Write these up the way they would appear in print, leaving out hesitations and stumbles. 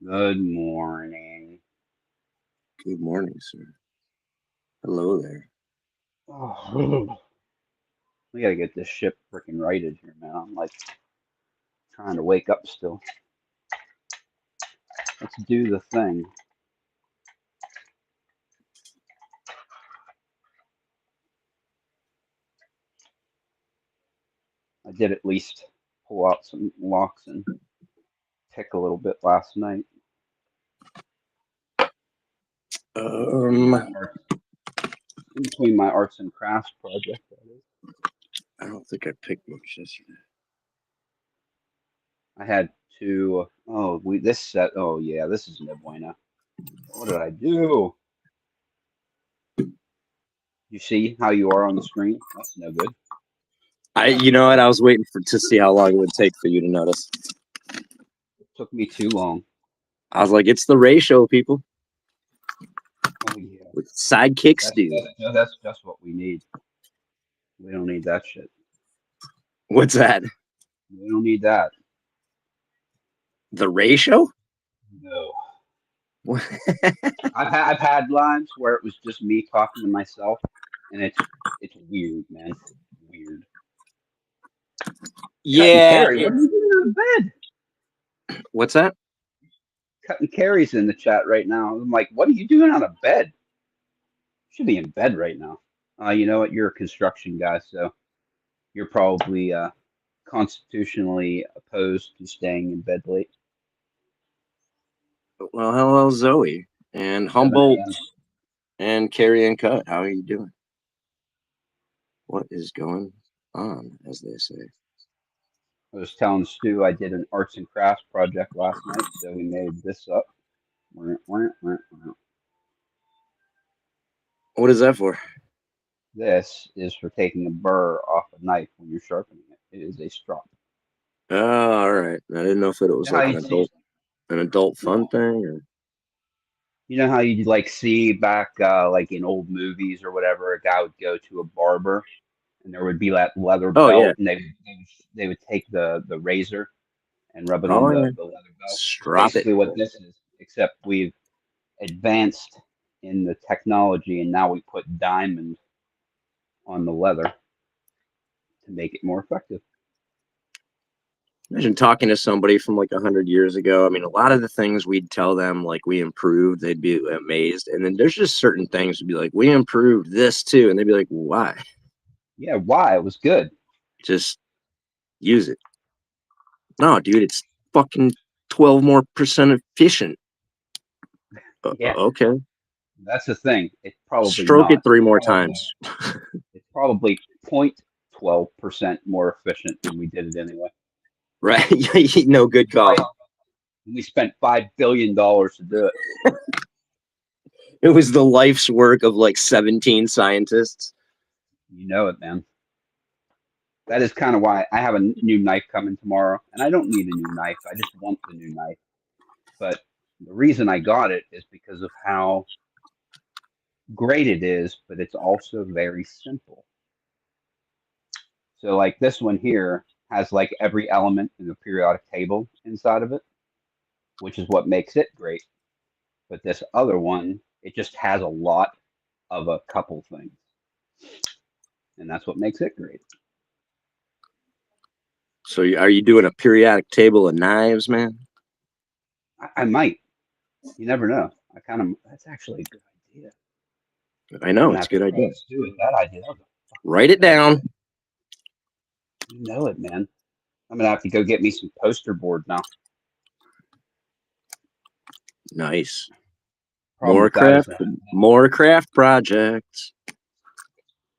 Good morning. Good morning, sir. Hello there. Oh, we gotta get this ship freaking righted here, man. I'm like trying to wake up still. Let's do the thing. I did at least pull out some locks and tick a little bit last night. Um, In between my arts and crafts project, that is. I don't think I picked much yesterday. I had to. Oh, we this set. Oh yeah, this is no bueno. What did I do? You see how you are on the screen? That's no good. You know what? I was waiting to see how long it would take for you to notice. It took me too long. I was like, it's the ratio, people. Oh yeah, With sidekicks, that's dude. that's just what we need. We don't need that shit. What's that? We don't need that. The ratio? No. I've had lines where it was just me talking to myself, and it's weird, man. Weird. Cutting Yeah. Carrie, what are you doing out of bed? What's that? Cutting Carrie's in the chat right now. I'm like, what are you doing out of bed? You should be in bed right now. You know what? You're a construction guy, so you're probably constitutionally opposed to staying in bed late. Well, hello, Zoe and 7 Humboldt a.m. and Carrie and Cut. How are you doing? What is going on, as they say? I was telling Stu I did an arts and crafts project last night, so we made this up. What is that for? This is for taking a burr off a knife when you're sharpening it. It is a strop. Oh, all right. I didn't know if it You was know how like you see, an adult fun no. thing, or You know how you like see back like in old movies or whatever, a guy would go to a barber and there would be that leather oh yeah, belt, and they would take the razor and rub it on oh the yeah. the leather belt. It's Strop it. basically what this is, except we've advanced in the technology, and now we put diamond on the leather to make it more effective. Imagine talking to somebody from like 100 years ago. I mean, a lot of the things we'd tell them, like we improved, they'd be amazed. And then there's just certain things would be like, we improved this too. And they'd be like, why? Yeah, why? It was good. Just use it. No, dude, it's fucking 12 more percent efficient. Yeah, Okay. that's the thing. It's probably Stroke it not. 3 more times. It's probably 0.12% more efficient, and we did it anyway. Right. No, good call. Right. We spent $5 billion to do it. It was the life's work of like 17 scientists. You know it, man. That is kind of why I have a new knife coming tomorrow, and I don't need a new knife. I just want the new knife. But the reason I got it is because of how great it is, but it's also very simple. So, like this one here has like every element in the periodic table inside of it, which is what makes it great. But this other one, it just has a lot of a couple things, and that's what makes it great. So are you doing a periodic table of knives, man? I might. You never know. I kind of. That's actually a good idea. I I'm know, gonna it's have a to good credit idea. Stu with that idea. That was a Write fucking it good idea. down. You know it, man. I'm gonna have to go get me some poster board now. Nice. Problem with that is that More craft projects.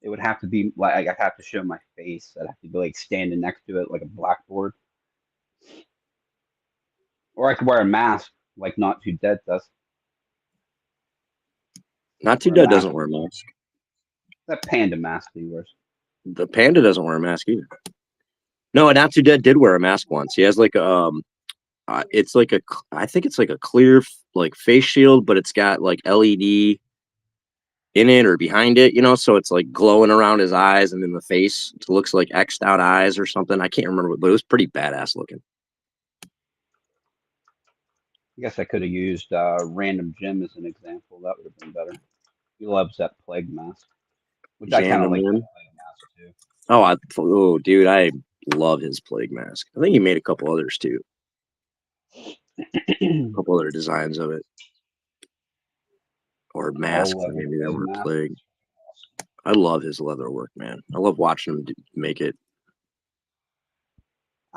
it would have to be like I have to show my face. I'd have to be like standing next to it like a blackboard, or I could wear a mask like Not Too Dead does. Not Too Wear a Dead mask. doesn't wear a mask. That panda mask he wears. The panda doesn't wear a mask either. No, Not Too Dead did wear a mask once. He has like it's like I think it's like a clear like face shield, but it's got like LED in it or behind it, so it's like glowing around his eyes and in the face. It looks like X'd out eyes or something. I can't remember, but it was pretty badass looking. I guess I could have used Random Jim as an example. That would have been better. He loves that plague mask, which I kind Jammed of him like that in. plague mask Oh, dude, I love his plague mask. I think he made a couple others too. A too. couple other designs of it. Or All masks that leather maybe that plague were mask. plague. I love his leather work, man. I love watching him make it.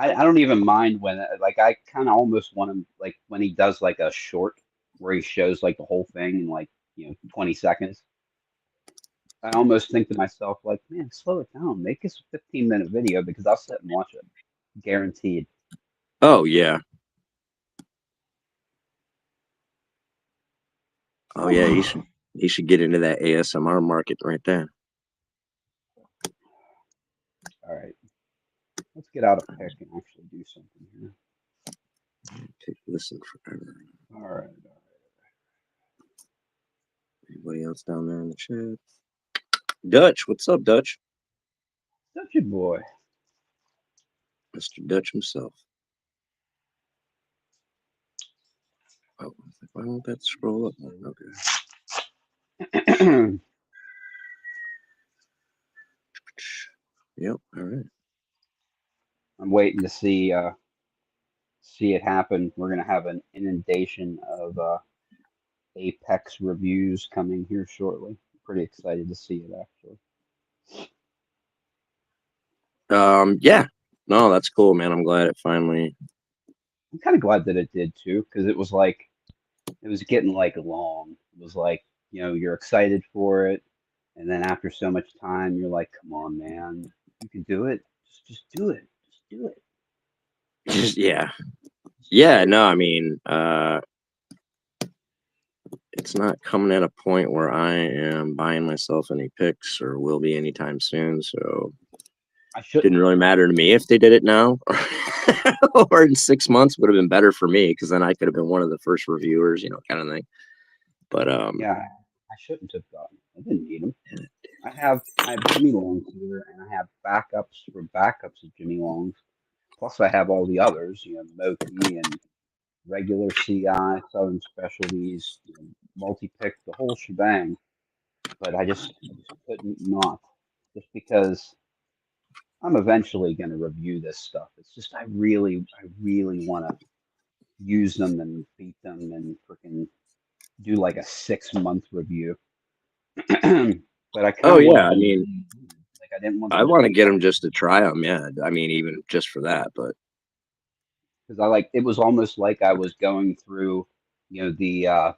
I don't even mind when like I kind of almost want him like when he does like a short where he shows like the whole thing in like 20 seconds. I almost think to myself like, man, slow it down, make this a 15-minute video because I'll sit and watch it, guaranteed. Oh yeah. Oh yeah, he should get into that ASMR market right there. All right, let's get out a pick and actually do something here. Listen forever. All right. Anybody else down there in the chat? Dutch, what's up, Dutch? Such a boy. Mr. Dutch himself. Oh, why won't that scroll up? Okay. Yep. All right. I'm waiting to see it happen. We're gonna have an inundation of Apex reviews coming here shortly. Pretty excited to see it actually. Yeah. No, that's cool, man. I'm glad it finally. I'm kind of glad that it did too, because it was like it was getting like long. It was like you're excited for it, and then after so much time, you're like, come on, man, you can do it. Just do it. Just do it. Yeah. Just Yeah. do it. No, I mean, it's not coming at a point where I am buying myself any picks or will be anytime soon. So I shouldn't didn't have. really matter to me if they did it now or in 6 months would have been better for me because then I could have been one of the first reviewers, kind of thing. But Yeah, I shouldn't have gotten. I didn't need them. I have Jimmy Longs here, and I have backups for backups of Jimmy Longs. Plus, I have all the others, Moki and regular CI, Southern Specialties, multi-pick, the whole shebang. But I just couldn't not, just because I'm eventually going to review this stuff. It's just I really want to use them and beat them and freaking do like a 6-month review. But I kind oh of wanted yeah, I them to mean, be like I didn't want I them to want to be get them just to try them. Yeah, I mean, even just for that. But because I like it was almost like I was going through, the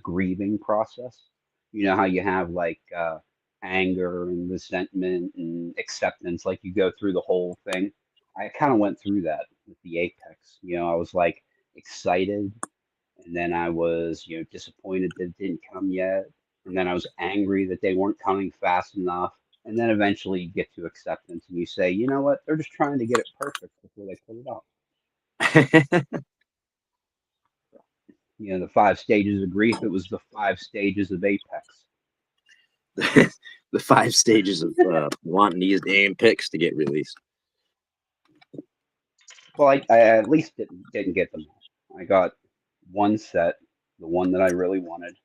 grieving process. You know how you have like anger and resentment and acceptance, like you go through the whole thing. I kind of went through that with the Apex. I was like excited, and then I was, disappointed that it didn't come yet, and then I was angry that they weren't coming fast enough. And then eventually you get to acceptance and you say, you know what? They're just trying to get it perfect before they put it out. The 5 stages of grief, it was the 5 stages of Apex. the 5 stages of wanting these damn picks to get released. Well, I at least didn't get them all. I got one set, the one that I really wanted,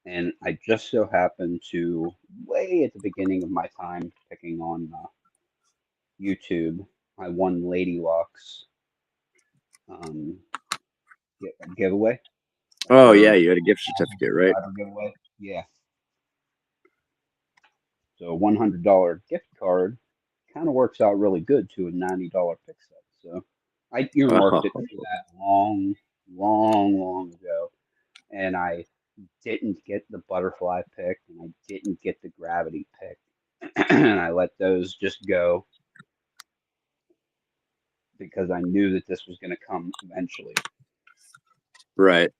and I just so happened to, way at the beginning of my time picking on YouTube, I won Lady Luck's um, giveaway, like Oh yeah, her you had a gift Magic certificate, right? Survivor giveaway. Yeah, so a $100 gift card kind of works out really good to a $90 pick set. So I earmarked it for that long, long, long ago, and I didn't get the butterfly pick, and I didn't get the gravity pick, and I let those just go because I knew that this was going to come eventually. Right.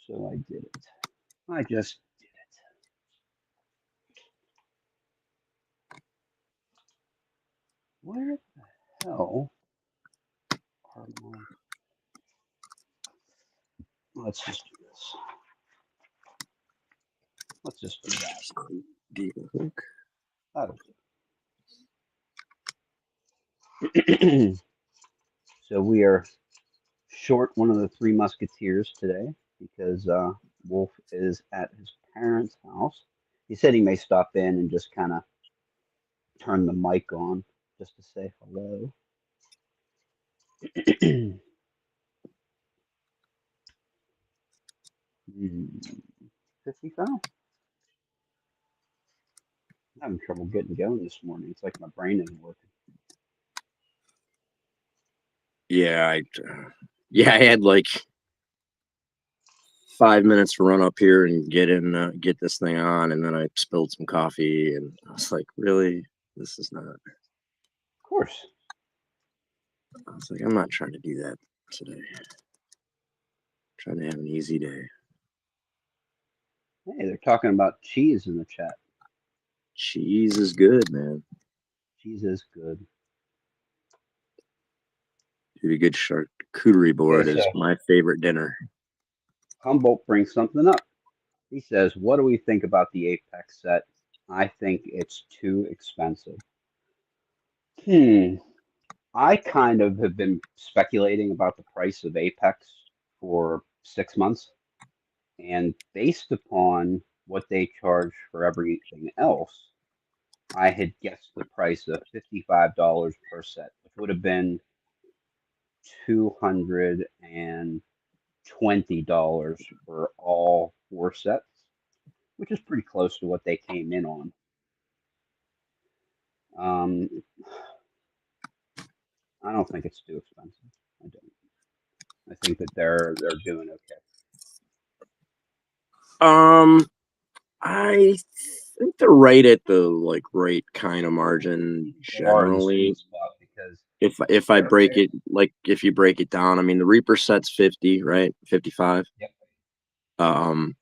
So I did it. I just did it. Where the hell are my? Let's just do this. Let's just do that. Deagle hook. That'll do. So we are short one of the Three Musketeers today because Wolf is at his parents' house. He said he may stop in and just kind of turn the mic on just to say hello. Hmm, 55. I'm having trouble getting going this morning. It's like my brain isn't working. Yeah, I had like 5 minutes to run up here and get this thing on, and then I spilled some coffee, and I was like, really, this is not. Of course. I was like, I'm not trying to do that today. I'm trying to have an easy day. Hey, they're talking about cheese in the chat. Cheese is good, man. Cheese is good. Dude, a good charcuterie board Okay, is so my favorite dinner. Humboldt brings something up. He says, "What do we think about the Apex set? I think it's too expensive." Hmm. I kind of have been speculating about the price of Apex for 6 months, and based upon what they charge for everything else, I had guessed the price of $55 per set, which would have been $220 for all 4 sets, which is pretty close to what they came in on. Um, I don't think it's too expensive. I don't. I think that they're doing okay. I think they're right at the like right kind of margin They are in the generally. sweet spot because If I they're break it, like if you break it down, I mean the Reaper set's 50, right? 55. yep. Um,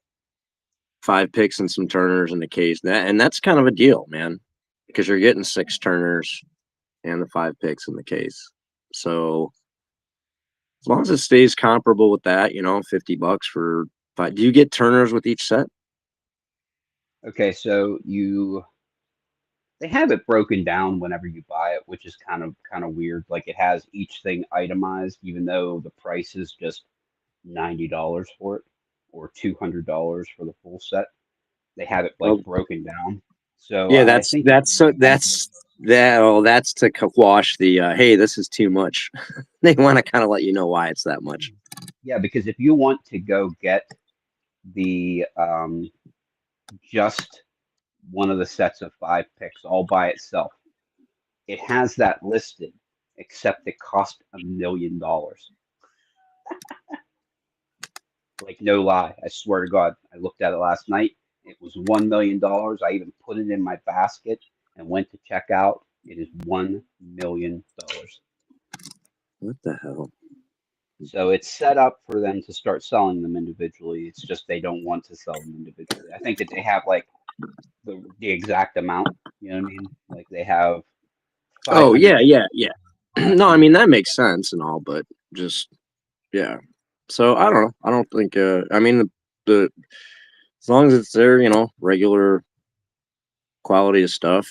5 picks and some turners in the case. That's kind of a deal, man, because you're getting 6 turners and the 5 picks in the case. So as long as it stays comparable with that, $50 for 5. Do you get turners with each set? Okay, so they have it broken down whenever you buy it, which is kind of weird. Like it has each thing itemized, even though the price is just $90 for it or $200 for the full set. They have it like Well, broken down. So yeah, I that's think that's so that's that. Oh, that's to quash the hey, this is too much. They want to kind of let you know why it's that much. yeah, because if you want to go get the just one of the sets of 5 picks all by itself, it has that listed, except it cost $1 million. Like no lie, I swear to God, I looked at it last night. It was $1 million. I even put it in my basket and went to check out. It is $1 million. What the hell? So it's set up for them to start selling them individually. It's just they don't want to sell them individually. I think that they have like the exact amount. You know what I mean? Like they have Oh 500 yeah, picks, yeah, yeah. No, I 500. mean that makes sense and all, but just yeah. So I don't know. I don't think. I mean the as long as it's there, regular quality of stuff.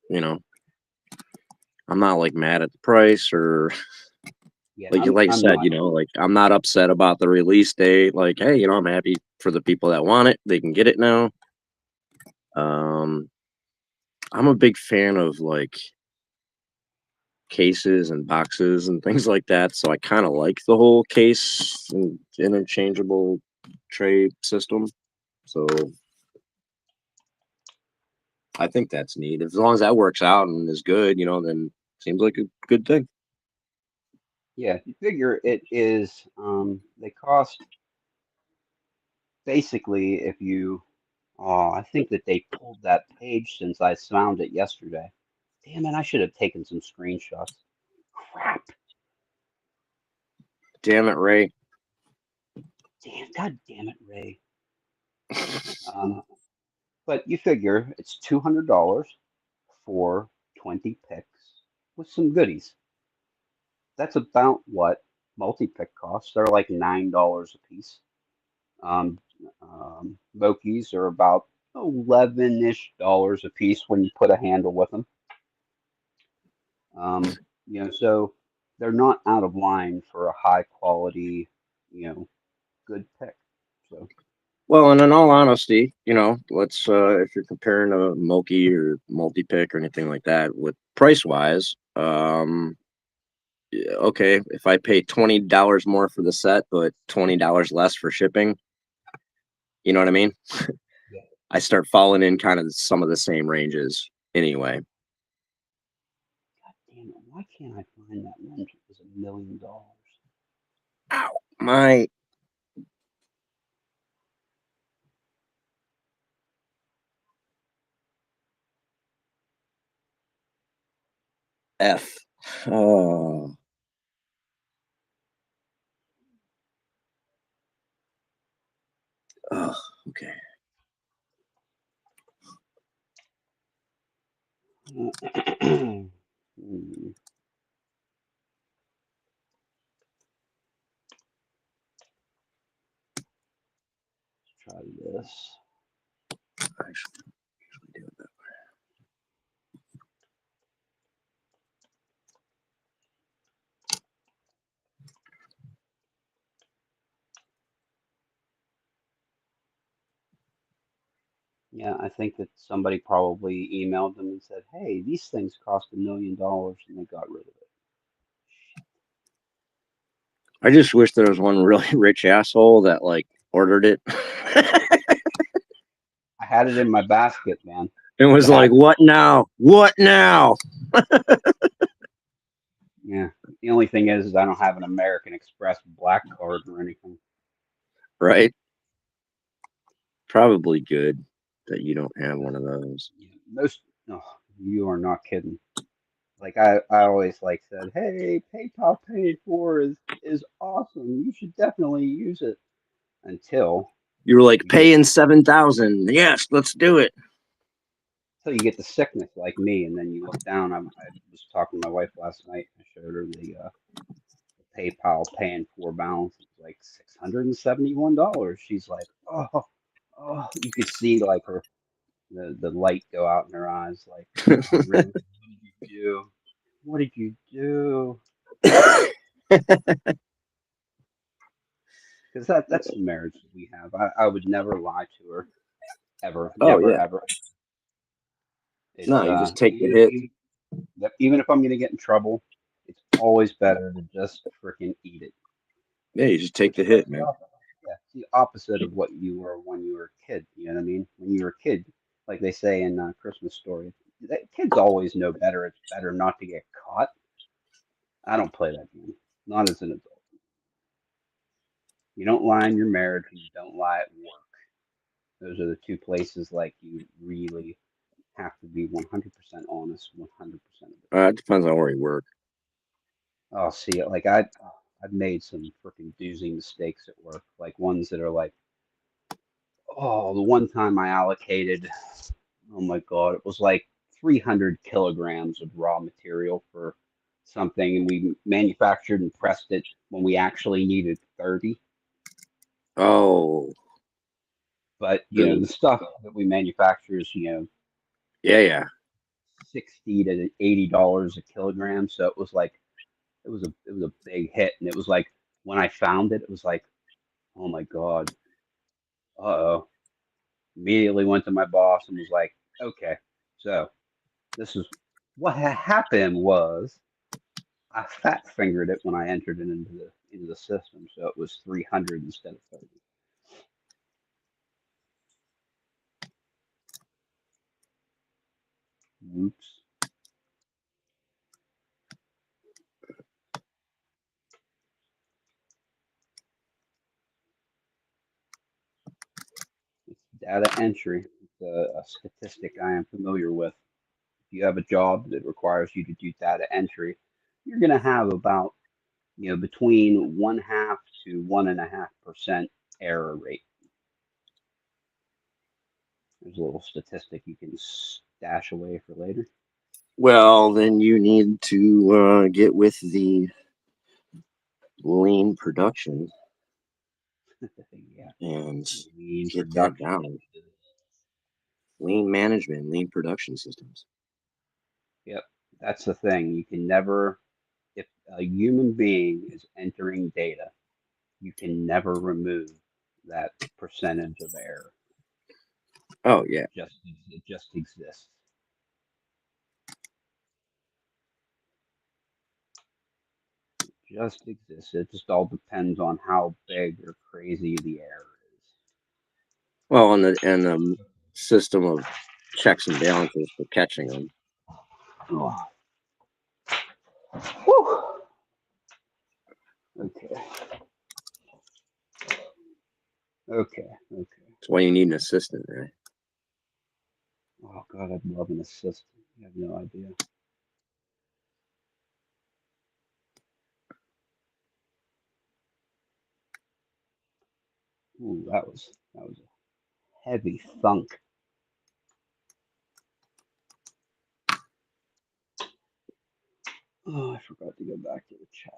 You know, I'm not like mad at the price or Yeah, like you I'm said, not. like I'm not upset about the release date. Like, hey, I'm happy for the people that want it. They can get it now. Um, I'm a big fan of like cases and boxes and things like that. So I kind of like the whole case and interchangeable tray system. So I think that's neat. As long as that works out and is good, then seems like a good thing. Yeah, you figure it is. They cost basically if you. Oh, I think that they pulled that page since I found it yesterday. Damn it! I should have taken some screenshots. Crap! Damn it, Ray. God damn it, Ray. Um, but you figure it's $200 for 20 picks with some goodies. That's about what multi-pick costs. They're like $9 a piece. Um, Vokies are about 11-ish dollars a piece when you put a handle with them. So they're not out of line for a high quality, good pick. So Well, and in all honesty, let's if you're comparing a Moki or multi-pick or anything like that with price wise, yeah, okay, if I pay $20 more for the set, but $20 less for shipping, you know what I mean? yeah. I start falling in kind of some of the same ranges anyway. God damn it! Why can't I find that one that was $1 million? Ow, my F. Oh, oh, okay. Hmm, let's try this. Actually, do it. Yeah, I think that somebody probably emailed them and said, "Hey, these things cost $1 million," and they got rid of it. I just wish there was one really rich asshole that like ordered it. I had it in my basket, man. It was I like, had, what now? What now? yeah. The only thing is I don't have an American Express black card or anything. Right? Probably good that you don't have one of those. Yeah, most, no, you are not kidding. Like I always like said, hey, PayPal Pay for is awesome. You should definitely use it until You were like you get paying 7,000. Yes, let's do it. until you get the sickness like me, and then you look down. I was talking to my wife last night. I showed her the PayPal paying for balance. It was like $671. She's like, oh, you could see like the light go out in her eyes. Like, oh, really? What did you do? What did you do? Because that's the marriage that we have. I would never lie to her, ever, Oh never, yeah. ever. It's No, you just take the hit. even if I'm gonna get in trouble, it's always better to just freaking eat it. Yeah, you just take Which the is like hit, man. it's the opposite of what you were when you were a kid. You know what I mean? When you were a kid, like they say in Christmas Story, kids always know better. It's better not to get caught. I don't play that game. Not as an adult. You don't lie in your marriage, and you don't lie at work. Those are the two places like you really have to be 100% honest 100% of the It time. depends on where you work. Oh, see, like I've made some freaking doozy mistakes at work, like ones that are like, oh, the one time I allocated, oh my God, it was like 300 kilograms of raw material for something, and we manufactured and pressed it when we actually needed 30. Oh, But the the stuff that we manufacture is yeah. 60 to $80 a kilogram, so it was like it was a big hit, and it was like when I found it, it was like, oh my God, uh-oh. Immediately went to my boss and was like, okay, so this is what happened was I fat fingered it when I entered it into the system, so it was 300 instead of 30. Oops. It's data entry. It's a statistic I am familiar with. If you have a job that requires you to do data entry, you're going to have about between 1/2 to 1.5% error rate. There's a little statistic you can stash away for later. Well, then you need to get with the lean production Yeah, and lean get that production. down. Lean management, lean production systems. Yep, that's the thing. You can never. if a human being is entering data, you can never remove that percentage of error. Oh yeah. It just exists. Just exists. It just all depends on how big or crazy the error is. Well, and the system of checks and balances for catching them. Oh. Whew. Okay. Okay. That's why you need an assistant, right? Oh God, I'd love an assistant. You have no idea. Ooh, that was a heavy thunk. Oh, I forgot to go back to the chat.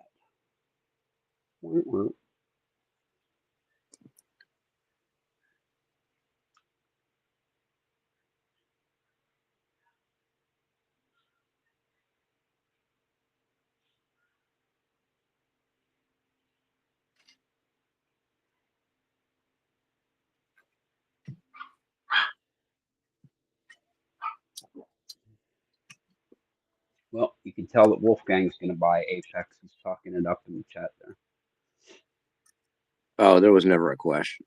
Well, you can tell that Wolfgang's going to buy Apex. He's talking it up in the chat there. Oh, there was never a question.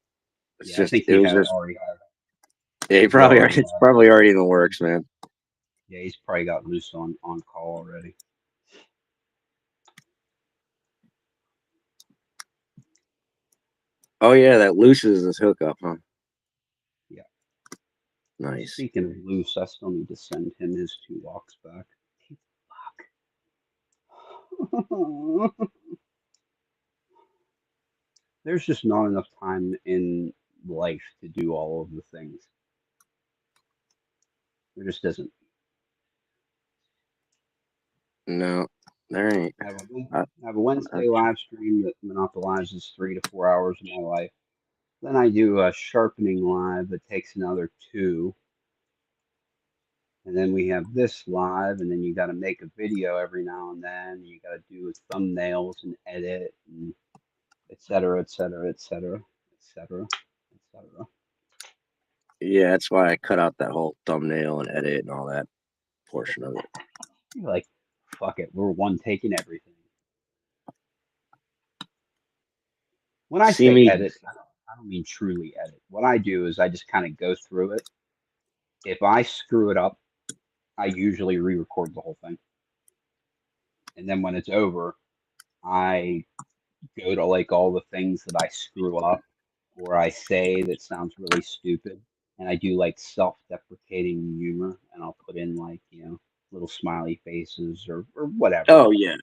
It's Yeah, I just think it he was had just already had. yeah, He already it's had. probably already in the works, man. Yeah, he's probably got loose on call already. Oh yeah, that looses his hookup, huh? Yeah. Nice. Speaking of loose, I still need to send him his 2 locks back. Fuck. There's just not enough time in life to do all of the things. There just isn't. No, there ain't. I have a Wednesday live stream that monopolizes 3 to 4 hours of my life. Then I do a sharpening live that takes another 2. And then we have this live, and then you got to make a video every now and then. You got to do thumbnails and edit, and et cetera, et cetera, et cetera, et cetera, et cetera. Yeah, that's why I cut out that whole thumbnail and edit and all that portion of it. You're like, fuck it, we're one taking everything. When I say edit, I don't mean truly edit. What I do is I just kind of go through it. If I screw it up, I usually re-record the whole thing. And then when it's over, I go to like all the things that I screw up or I say that sounds really stupid. And I do like self-deprecating humor, and I'll put in like, little smiley faces or whatever. Oh yeah.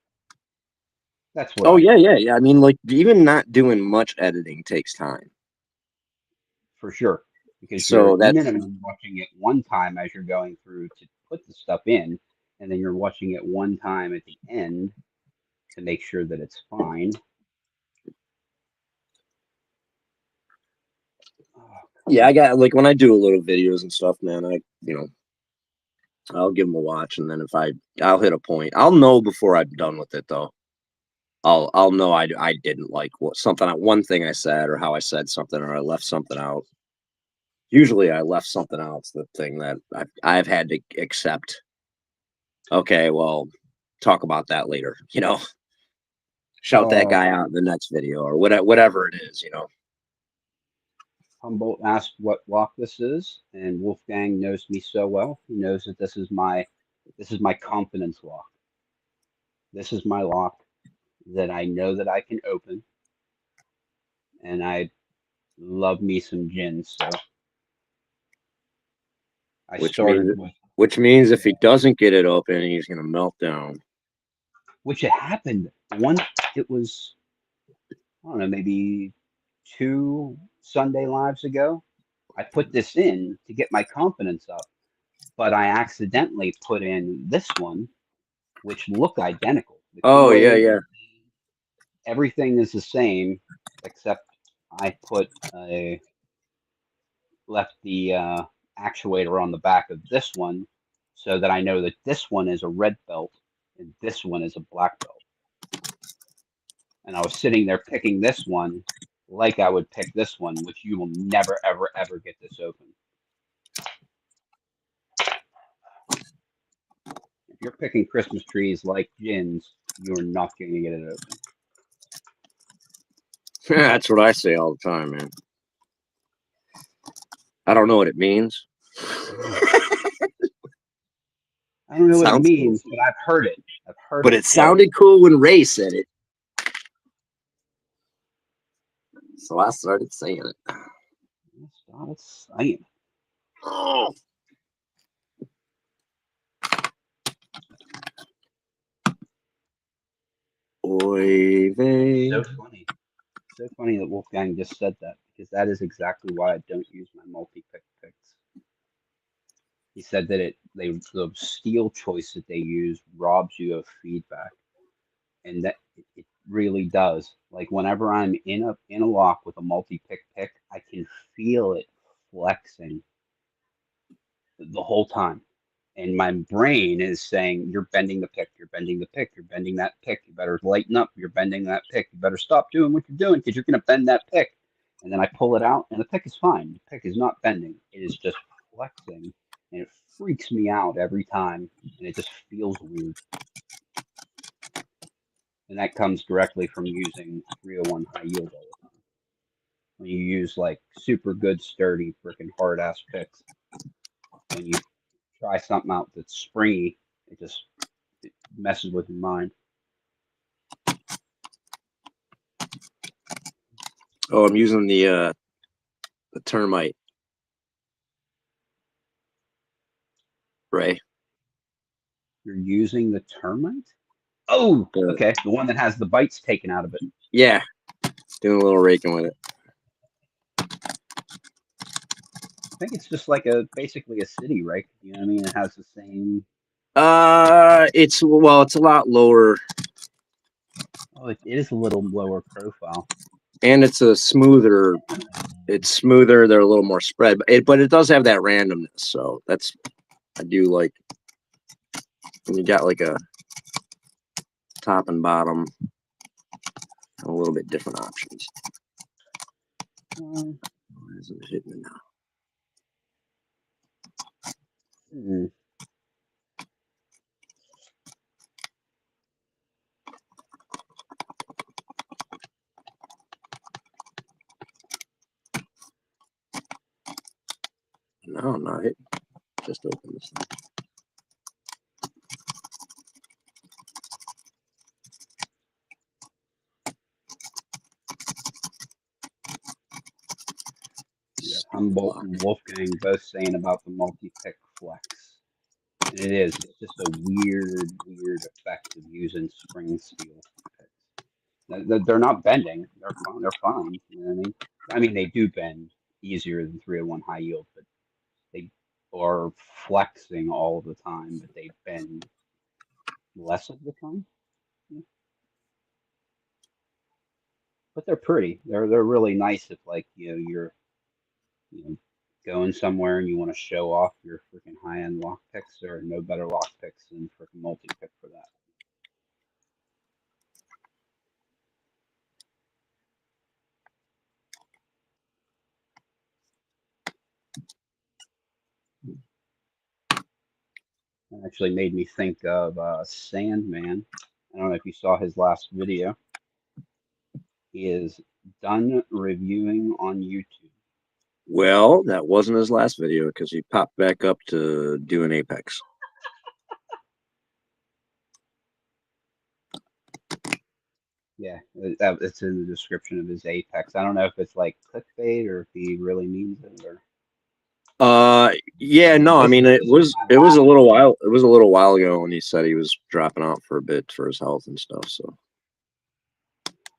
That's what Oh I do. yeah. I mean, like even not doing much editing takes time. For sure. Because So you're that's minimum watching it one time as you're going through to put the stuff in, and then you're watching it one time at the end to make sure that it's fine. yeah. I got like when I do a little videos and stuff, man. I'll give them a watch, and then if I'll hit a point. I'll know before I'm done with it, though. I'll know I didn't like one thing I said or how I said something or I left something out. Usually I left something out. It's the thing that I've had to accept. Okay, well, talk about that later. Shout that guy out in the next video or whatever it is. Humboldt asked what lock this is, and Wolfgang knows me so well. He knows that this is my confidence lock. This is my lock that I know that I can open, and I love me some gin. So I started with, Which means if he doesn't get it open, he's gonna melt down. which it happened once. It was, I don't know, maybe 2 Sunday lives ago. I put this in to get my confidence up, but I accidentally put in this one, which looked identical. The Oh yeah, Kool-Aid, yeah. everything is the same, except I left the actuator on the back of this one so that I know that this one is a red belt and this one is a black belt. And I was sitting there picking this one like I would pick this one, which you will never, ever, ever get this open. If you're picking Christmas trees like gins, you're not going to get it open. That's what I say all the time, man. I don't know what it means. I don't know what it Sounds means, cool. but I've heard it. I've heard But it. it sounded cool when Ray said it. So I started saying it. Started saying it. Oh. Oy vey. So funny. So funny that Wolfgang just said that, because that is exactly why I don't use my multi-pick picks. He said that the steel choice that they use robs you of feedback, and that it really does. Like whenever I'm in a lock with a multi-pick pick, I can feel it flexing the whole time. And my brain is saying, you're bending the pick, you're bending the pick, you're bending that pick, you better lighten up, you're bending that pick, you better stop doing what you're doing because you're going to bend that pick. And then I pull it out, and the pick is fine. The pick is not bending, it is just flexing, and it freaks me out every time, and it just feels weird. And that comes directly from using 301 high yield all the time. When you use like super good, sturdy, freaking hard ass picks, when you try something out that's springy, it messes with your mind. Oh, I'm using the termite. Ray. You're using the termite? Oh, okay. The one that has the bites taken out of it. Yeah. Doing a little raking with it. I think it's just like basically a city rake. You know what I mean? It has the same. It's a lot lower. Oh, it is a little lower profile. And it's a smoother. It's smoother. They're a little more spread, but it does have that randomness. So I do like when you got like a top and bottom, a little bit different options. Why is it hitting it now? No, I'm not hitting. Just open this thing. Yeah, Humboldt and Wolfgang both saying about the multi-pick flex. And it is. It's just a weird effect of using spring steel picks. They're not bending. They're fine. They're fine. You know what I mean? I mean, they do bend easier than 301 high yield, but they are flexing all the time, but they bend less of the time. Yeah. But they're pretty. They're really nice if like you're going somewhere and you want to show off your freaking high end lock picks. There are no better lock picks than freaking multi pick for that. It actually made me think of Sandman. I don't know if you saw his last video. He is done reviewing on YouTube. Well, that wasn't his last video because he popped back up to doing Apex. Yeah, it's in the description of his Apex. I don't know if it's like clickbait or if he really means it or. Yeah, no, I mean it was a little while ago when he said he was dropping out for a bit for his health and stuff. So.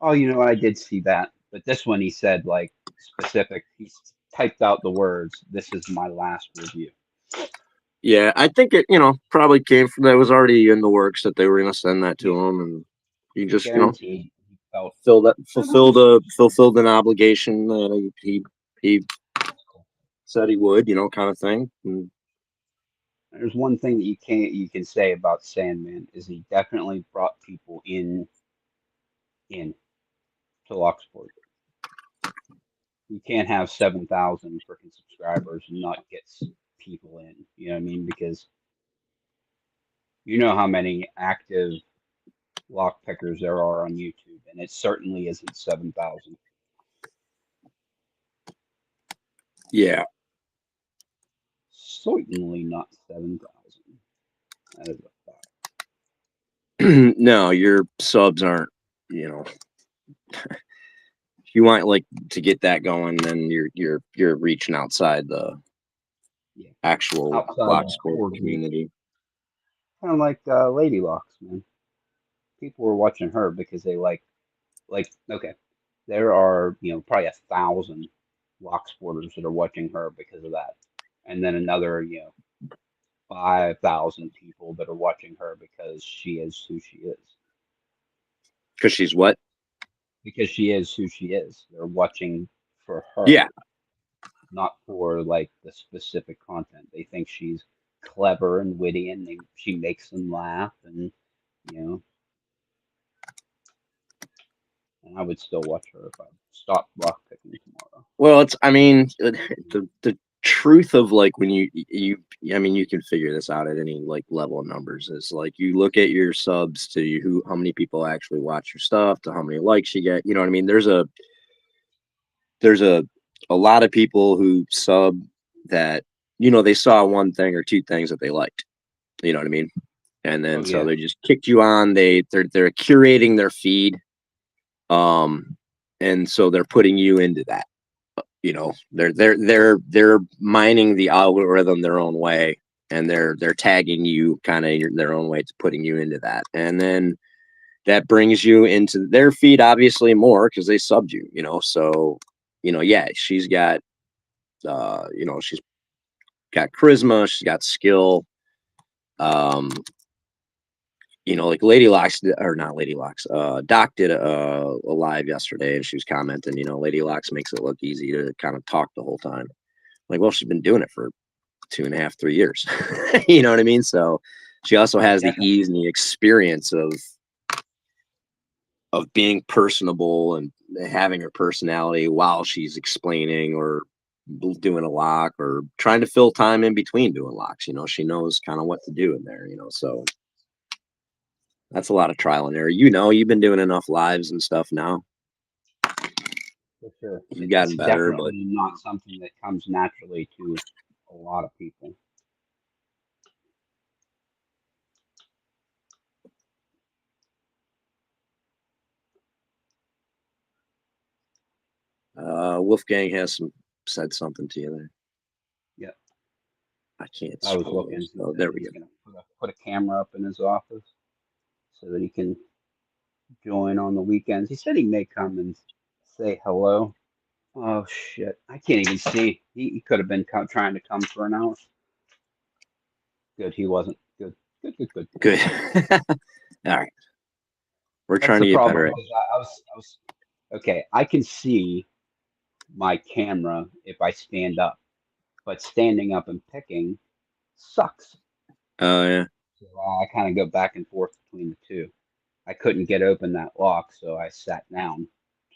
Oh, I did see that, but this one he said like specific. He typed out the words, "This is my last review." Yeah, I think it, probably came from that was already in the works that they were going to send that to him, and he just, Guaranteed he felt fulfilled an obligation that he said he would, kind of thing. And there's one thing that you can say about Sandman is he definitely brought people in. to Locksport. You can't have 7,000 freaking subscribers and not get people in. You know what I mean? Because you know how many active lock pickers there are on YouTube, and it certainly isn't 7,000. Yeah. Certainly not 7,000. That is a fact. No, your subs aren't, you know, if you want like to get that going, then you're reaching outside the Yeah. actual Outside lock the sport core group. community. Kind of like Lady Locks, man. People were watching her because they like okay, there are probably 1,000 lock sporters that are watching her because of that, and then another 5,000 people that are watching her because she is who she is. Because she's what? Because she is who she is. They're watching for her. Yeah. Not for like the specific content. They think she's clever and witty, and she makes them laugh, and and I would still watch her if I stopped lock picking tomorrow. Well, I mean, the truth of like when I mean, you can figure this out at any like level of numbers. Is like you look at your subs to how many people actually watch your stuff, to how many likes you get. You know what I mean? There's a lot of people who sub that they saw one thing or two things that they liked. You know what I mean? And then so they just kicked you on. They're curating their feed, and so they're putting you into that. They're mining the algorithm their own way, and they're tagging you kind of their own way to putting you into that, and then that brings you into their feed obviously more because they subbed you. So yeah, she's got she's got charisma, she's got skill. Like Lady Locks, or not Lady Locks, Doc did a live yesterday, and she was commenting, Lady Locks makes it look easy to kind of talk the whole time. Like, well, she's been doing it for 2.5, 3 years. You know what I mean? So she also has the ease and the experience of being personable and having her personality while she's explaining or doing a lock or trying to fill time in between doing locks. She knows kind of what to do in there, so that's a lot of trial and error. You've been doing enough lives and stuff now. For sure. You've gotten better, but not something that comes naturally to a lot of people. Wolfgang has said something to you there. Yeah. I can't. I was looking. Oh, there we go. Gonna put a camera up in his office so that he can join on the weekends. He said he may come and say hello. Oh shit! I can't even see. He could have been trying to come for an hour. Good. He wasn't. Good. Good. All right. We're trying to get better. I was okay. I can see my camera if I stand up, but standing up and picking sucks. Oh yeah. So I kind of go back and forth between the two. I couldn't get open that lock, so I sat down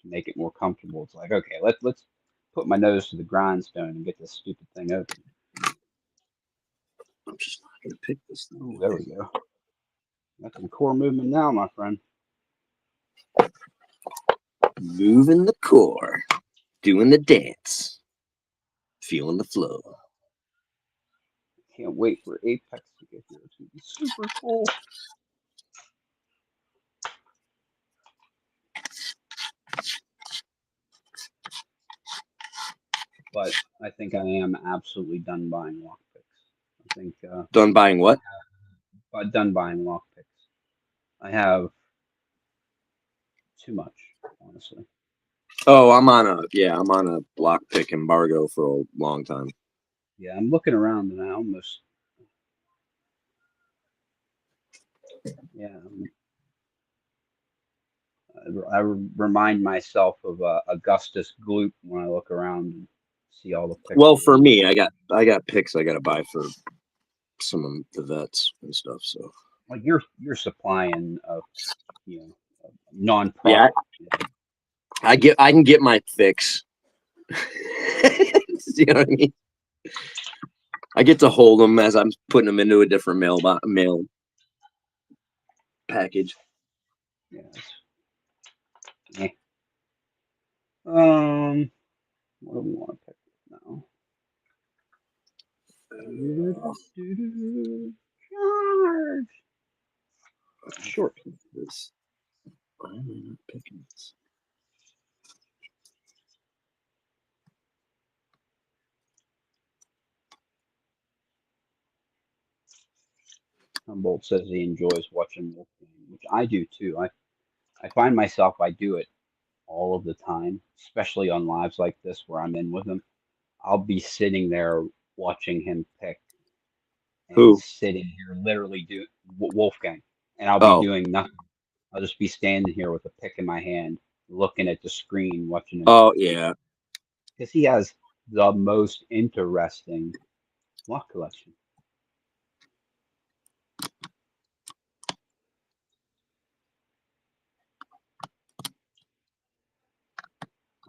to make it more comfortable. It's like, okay, let's put my nose to the grindstone and get this stupid thing open. I'm just not gonna pick this thing. Oh, there we go. That's some core movement now, my friend. Moving the core, doing the dance, feeling the flow. Can't wait for Apex to get here. It's gonna be super cool. But I think I am absolutely done buying lockpicks. I think done buying what? Done buying lockpicks. I have too much, honestly. Oh, I'm on a lockpick embargo for a long time. Yeah, I'm looking around and I almost. Yeah. I remind myself of Augustus Gloop when I look around and see all the picks. Well, for me, I got picks I got to buy for some of the vets and stuff. So, like you're supplying non-profit. Yeah, I can get my fix. You know what I mean? I get to hold them as I'm putting them into a different mail package. Yes. Eh. What do we want to pick now? Charge. Short. This. Why am I not picking this? Humboldt says he enjoys watching Wolfgang, which I do too. I find myself I do it all of the time, especially on lives like this where I'm in with him. I'll be sitting there watching him pick and Who? sitting here literally do Wolfgang, and I'll be Oh, doing nothing. I'll just be standing here with a pick in my hand, looking at the screen, watching him oh pick yeah. because he has the most interesting luck collection.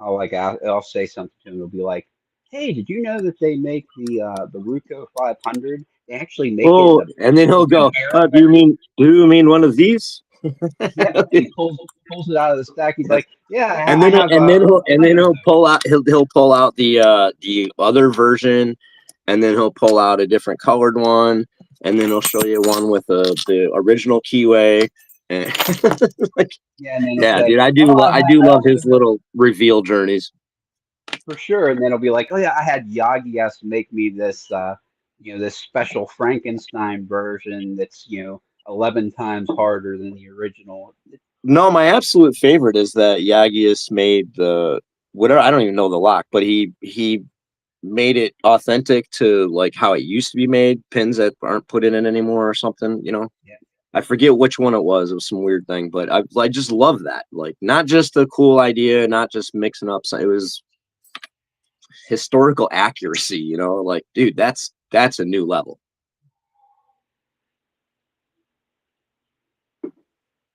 I'll say something to him. It'll be like, "Hey, did you know that they make the Ruco 500? They actually make it Oh, and then he'll in go. America." Do you mean one of these? Yeah, and he pulls it out of the stack. He's like, "Yeah, And I then have he'll pull out he'll pull out the other version, and then he'll pull out a different colored one, and then he'll show you one with the original keyway. And like, Yeah, and then he'll yeah, say, dude, "Oh, I do I love also his little reveal journeys. for sure." And then it'll be like, "Oh yeah, I had Yagi has to make me this this special Frankenstein version that's 11 times harder than the original." No, my absolute favorite is that Yagius made the whatever, I don't even know the lock, but he made it authentic to like how it used to be made, pins that aren't put in it anymore or something, you know. Yeah, I forget which one it was. It was some weird thing, but I just love that. Like, not just a cool idea, not just mixing up. It was historical accuracy, you know. Like, dude, that's a new level.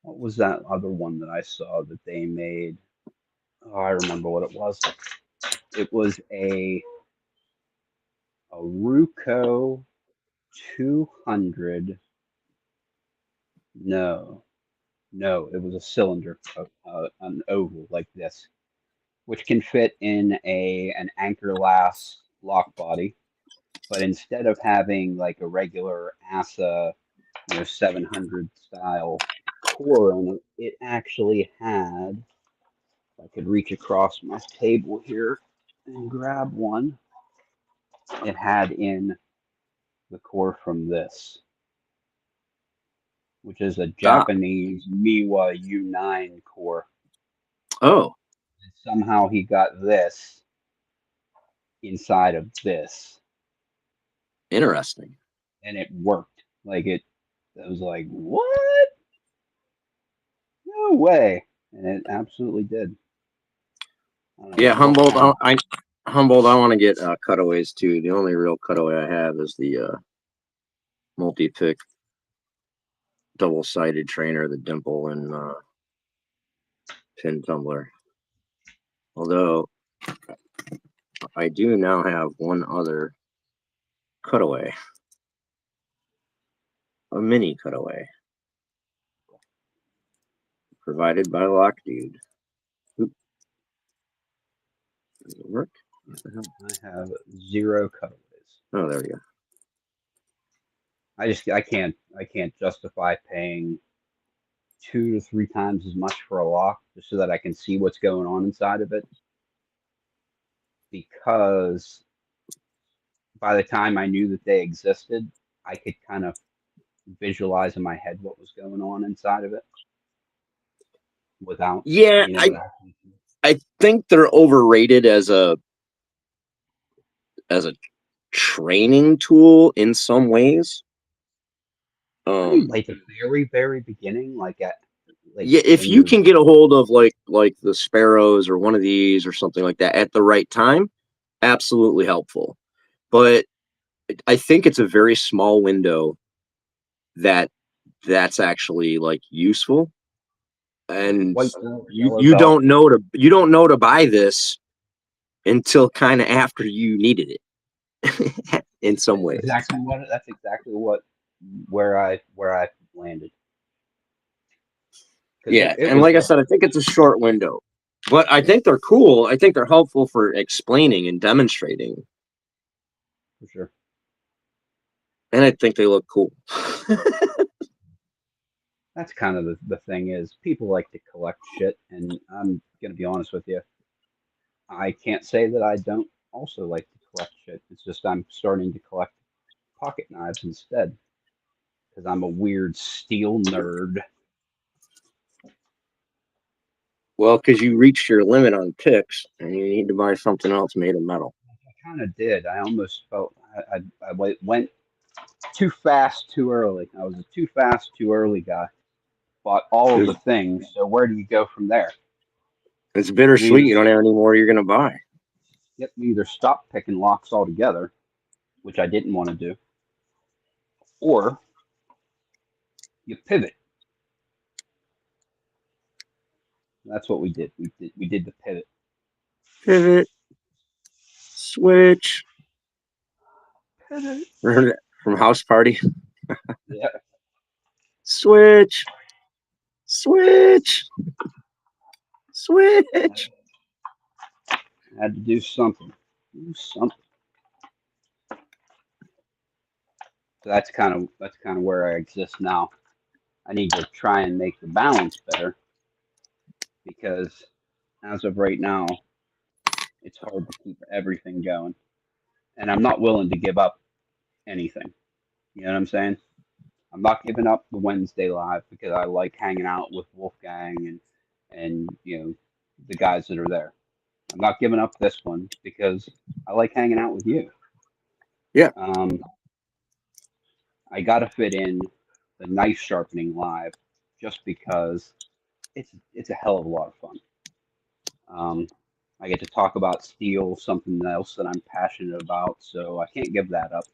what was that other one that I saw that they made? Oh, I remember what it was. It was a Ruco 200. No, no, it was a cylinder, an oval like this, which can fit in an Anchor-Last lock body. But instead of having like a regular ASA, 700 style core on it, it actually had, if I could reach across my table here and grab one, it had in the core from this, which is a Stop. Japanese Miwa U9 core. Oh, And somehow he got this inside of this, interesting. and it worked. Like I was like, what? No way. And it absolutely did. I don't know Yeah, what kind. Humboldt. I want to get cutaways too. The only real cutaway I have is the multi-pick double-sided trainer, the dimple and pin tumbler. Although I do now have one other cutaway, a mini cutaway, provided by Lock Dude. Oop. Does it work? What the hell? I have 0 cutaways. Oh, there we go. I can't justify paying 2 to 3 times as much for a lock just so that I can see what's going on inside of it. Because by the time I knew that they existed, I could kind of visualize in my head what was going on inside of it without Yeah, being able to actually see. I think they're overrated as a training tool in some ways. Like the very, very beginning, like Yeah, if when you you're can get a hold of like the Sparrows or one of these or something like that at the right time, absolutely helpful. But I think it's a very small window that that's actually like useful. and White belt, you yellow you belt. don't know to buy this until kind of after you needed it in some That's ways. exactly what. That's exactly what where I landed. Because Yeah, it and was like I said, I think it's a short window, but I think they're cool. I think they're helpful for explaining and demonstrating, for sure. and I think they look cool. That's kind of the thing is people like to collect shit, and I'm gonna be honest with you. I can't say that I don't also like to collect shit. It's just I'm starting to collect pocket knives instead because I'm a weird steel nerd. Well, because you reached your limit on picks, and you need to buy something else made of metal. I kind of did. I almost felt went too fast, too early. I was a too fast, too early guy. Bought all of the things. So where do you go from there? It's You either bittersweet. You don't have any more you're gonna buy. yep, you either stop picking locks altogether, which I didn't want to do, or you pivot. That's what we did. We did the pivot. Pivot, switch. Pivot. Remember that from House Party? Yeah, Switch, switch, switch. had to do something. Do something. So that's kind of where I exist now. I need to try and make the balance better because as of right now, it's hard to keep everything going, and I'm not willing to give up anything. You know what I'm saying? I'm not giving up the Wednesday live because I like hanging out with Wolfgang and the guys that are there. I'm not giving up this one because I like hanging out with you. Yeah. Um, I got to fit in the knife sharpening live just because it's a hell of a lot of fun. Um, I get to talk about steel, something else that I'm passionate about, so I can't give that up.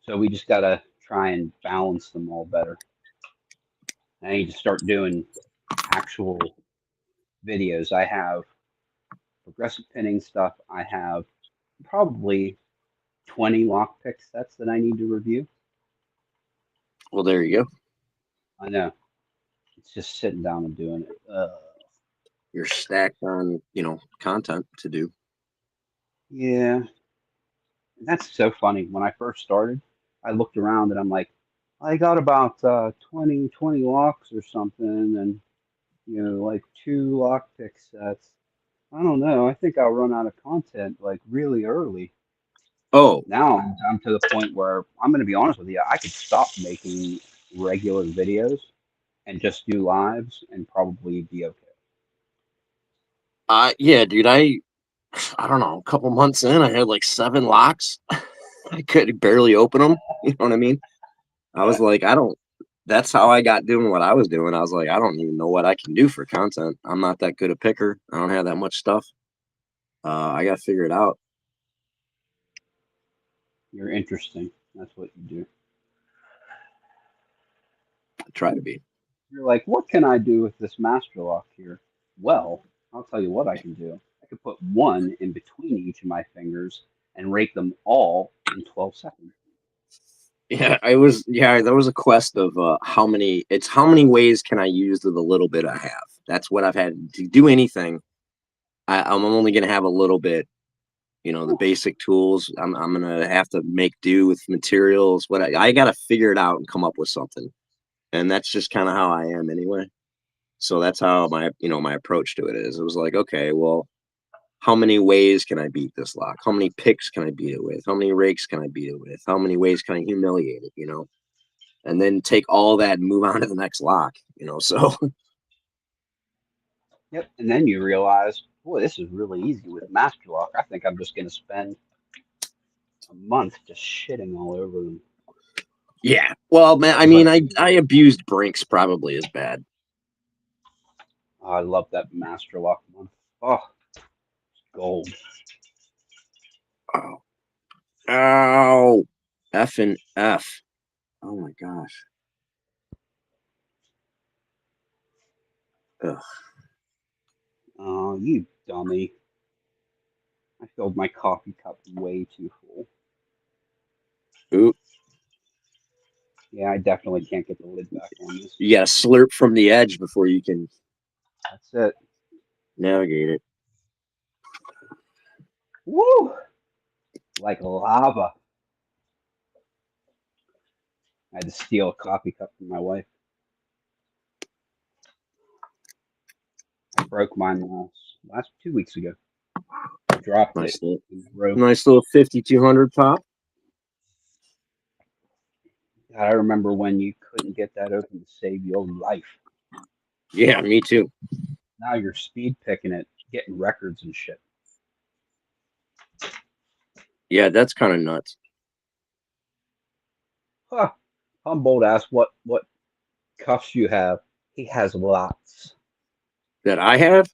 So we just got to try and balance them all better. I need to start doing actual videos. I have progressive pinning stuff. I have probably 20 lockpick sets that I need to review. Well, there you go. I know. It's just sitting down and doing it. You're stacked on, content to do. Yeah. And that's so funny. When I first started, I looked around and I'm like, I got about 20 locks or something, and like two lockpick sets. I don't know. I think I'll run out of content like really early. Oh, Now I'm to the point where I'm going to be honest with you. I could stop making regular videos and just do lives and probably be okay. yeah, dude. I don't know. A couple months in, I had like 7 locks. I could barely open them. You know what I mean? I was like, I don't. That's how I got doing what I was doing. I was like, I don't even know what I can do for content. I'm not that good a picker. I don't have that much stuff. I got to figure it out. You're interesting. That's what you do. I try to be. You're like, what can I do with this master lock here? Well, I'll tell you what I can do. I could put one in between each of my fingers and rake them all in 12 seconds. Yeah, I was. Yeah, there was a quest of how many. It's how many ways can I use the little bit I have. That's what I've had to do anything. I'm only gonna have a little bit. The basic tools. I'm gonna have to make do with materials. What I got to figure it out and come up with something. And that's just kind of how I am anyway. So that's how my approach to it is. It was like, okay, well, how many ways can I beat this lock? How many picks can I beat it with? How many rakes can I beat it with? How many ways can I humiliate it? And then take all that and move on to the next lock. So Yep. And then you realize, boy, this is really easy with master lock. I think I'm just going to spend a month just shitting all over them. yeah. Well, man, I mean, But I abused Brinks probably as bad. I love that master lock one. Oh, gold. Oh, ow, F and F. Oh my gosh. Ugh. Oh, you dummy. I filled my coffee cup way too full. Ooh, Yeah, I definitely can't get the lid back on this. you gotta slurp from the edge before you can That's it. navigate it. Woo! Like lava. I had to steal a coffee cup from my wife. I broke mine last 2 weeks ago. I dropped it Nice little, and broke. nice little 5200 pop. God, I remember when you couldn't get that open to save your life. Yeah, me too. Now you're speed picking it, getting records and shit. Yeah, that's kind of nuts. Huh. Humboldt asked what cuffs you have. He has lots. That I have?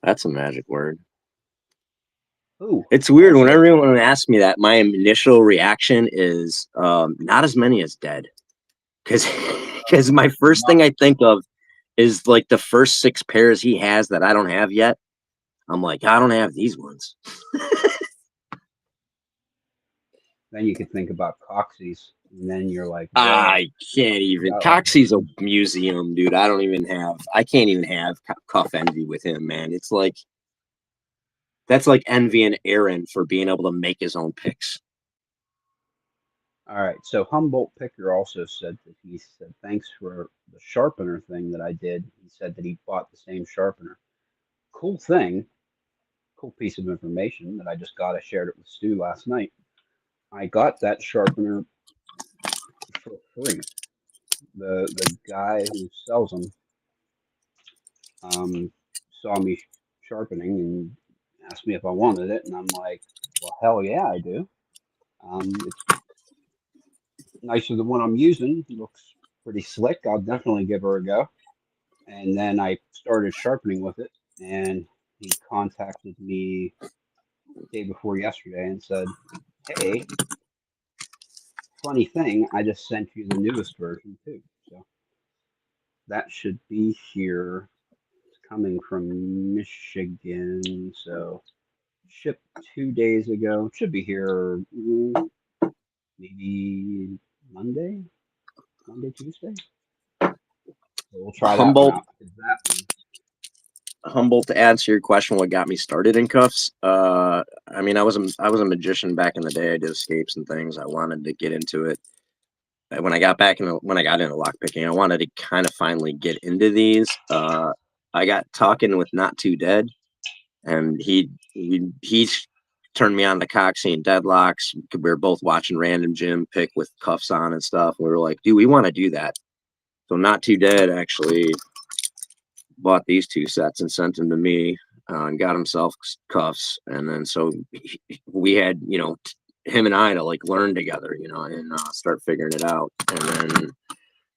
That's a magic word. Ooh. It's weird when Also, everyone asks me that. My initial reaction is not as many as dead, because my first thing I think of is like the first 6 pairs he has that I don't have yet. I'm like, I don't have these ones. then you could think about Coxies, and then you're like, whoa, I can't even. got all Coxie's a museum, dude. I don't even have. I can't even have cuff envy with him, man. It's like that's like envying Aaron for being able to make his own picks. All right. So Humboldt Picker also said that he said, thanks for the sharpener thing that I did. He said that he bought the same sharpener. Cool thing, cool piece of information that I just got. I shared it with Stu last night. I got that sharpener for free. The guy who sells them saw me sharpening and asked me if I wanted it, and I'm like, well, hell yeah, I do. It's nicer than what I'm using. It looks pretty slick. I'll definitely give her a go. And then I started sharpening with it, and he contacted me the day before yesterday and said, "Hey, funny thing, I just sent you the newest version too." So that should be here. It's coming from Michigan, so shipped 2 days ago. It should be here maybe Monday, Tuesday. So we'll try that one Humboldt out. 'Cause that one, Humboldt, to answer your question, what got me started in cuffs? I mean, I was a magician back in the day. I did escapes and things. I wanted to get into it. When I got into lockpicking, I wanted to kind of finally get into these. I got talking with Not Too Dead, and he turned me on to Coxie and Deadlocks. We were both watching Random Jim pick with cuffs on and stuff. We were like, dude, we want to do that. So Not Too Dead actually bought these 2 sets and sent them to me, and got himself cuffs. And then so we had, him and I to like learn together, and start figuring it out. And then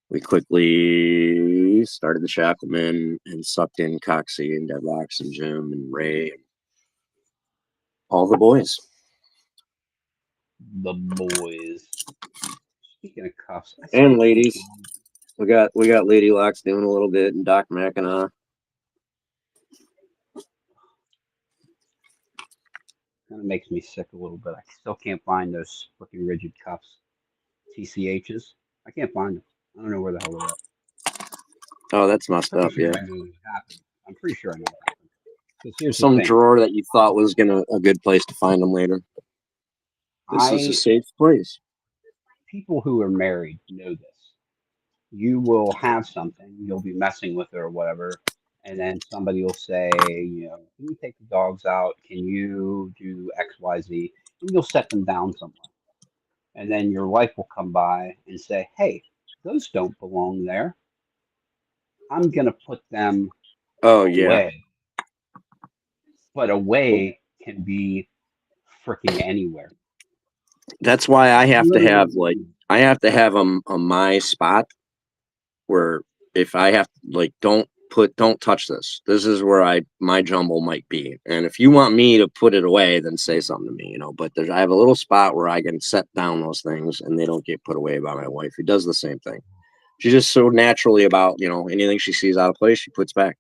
we quickly started the Shackleman and sucked in Coxie and Deadlocks and Jim and Ray and all the boys. the boys. Speaking of cuffs, I And still ladies. can't We got Lady Locks doing a little bit, and Doc Mackinac. kind of makes me sick a little bit. I still can't find those freaking rigid cuffs, TCHs. I can't find them. I don't know where the hell they're at. Oh, that's messed Pretty up, sure yeah. I know what happened. I'm pretty sure I know what happened. Because here's the Some thing. drawer that you thought was a good place to find them later. This is a safe place. People who are married know this. You will have something, you'll be messing with it or whatever, and then somebody will say, can you take the dogs out? Can you do X, Y, Z? And you'll set them down somewhere. And then your wife will come by and say, hey, those don't belong there. I'm going to put them Oh yeah, away. But away can be freaking anywhere. that's why I have to have Literally. on my spot where if I have don't touch this. This is where my jumble might be. And if you want me to put it away, then say something to me, But I have a little spot where I can set down those things and they don't get put away by my wife, who does the same thing. she's just so naturally about, anything she sees out of place, she puts back.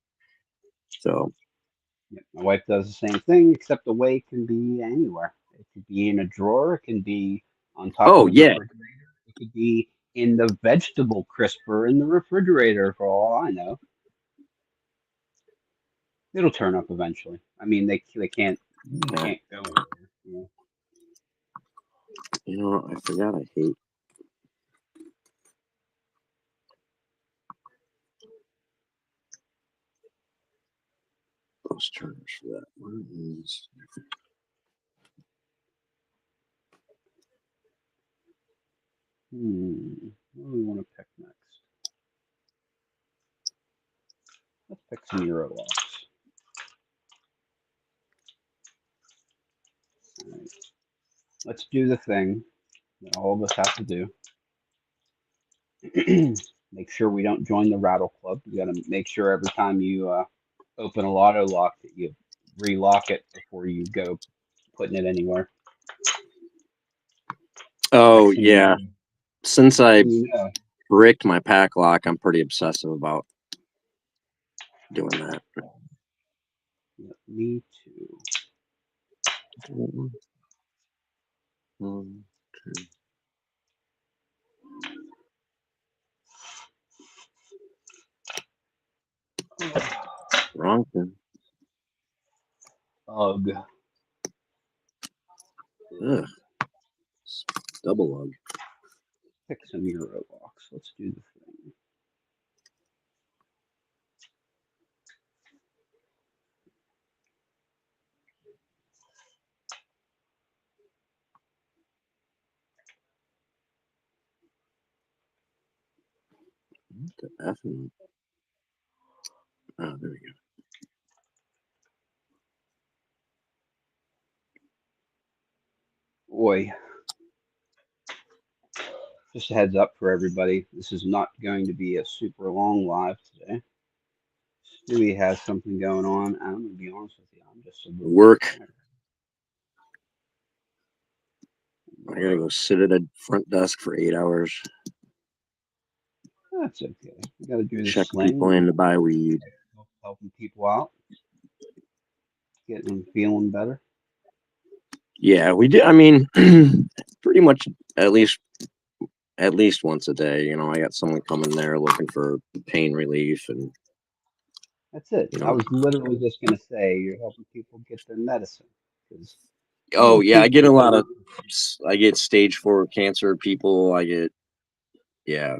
So, Yeah, my wife does the same thing, except the way can be anywhere. It could be in a drawer. It can be on top of oh the yeah, refrigerator. It could be in the vegetable crisper in the refrigerator. For all I know, it'll turn up eventually. I mean, they yeah. can't go anywhere. You know? I forgot I hate. Those terms for that. Where is What do we want to pick next? Let's pick some Eurolocks. All right. Let's do the thing that all of us have to do. Make sure we don't join the rattle club. You got to make sure every time you open a lotto lock that you relock it before you go putting it anywhere. Oh Next thing you yeah. know, Since next I thing you know, bricked my pack lock, I'm pretty obsessive about doing that. yeah, me too. One, two. Wrong thing. Ugh. Ugh. Double lug. Pick some Eurolocks. Let's do the thing. What the F? Oh, there we go. Boy, just a heads up for everybody. This is not going to be a super long live today. Stewie has something going on. I'm going to be honest with you. I'm just a little Work. tired. I gotta go sit at a front desk for 8 hours. That's okay. You got to do the Check sling, people in to buy weed. helping people out, getting them feeling better. Yeah, we did. I mean, pretty much at least once a day. I got someone coming there looking for pain relief, and That's it. you I know. was literally just going to say you're helping people get their medicine because Oh most yeah, I people get a lot don't. of. I get stage 4 cancer people. Yeah.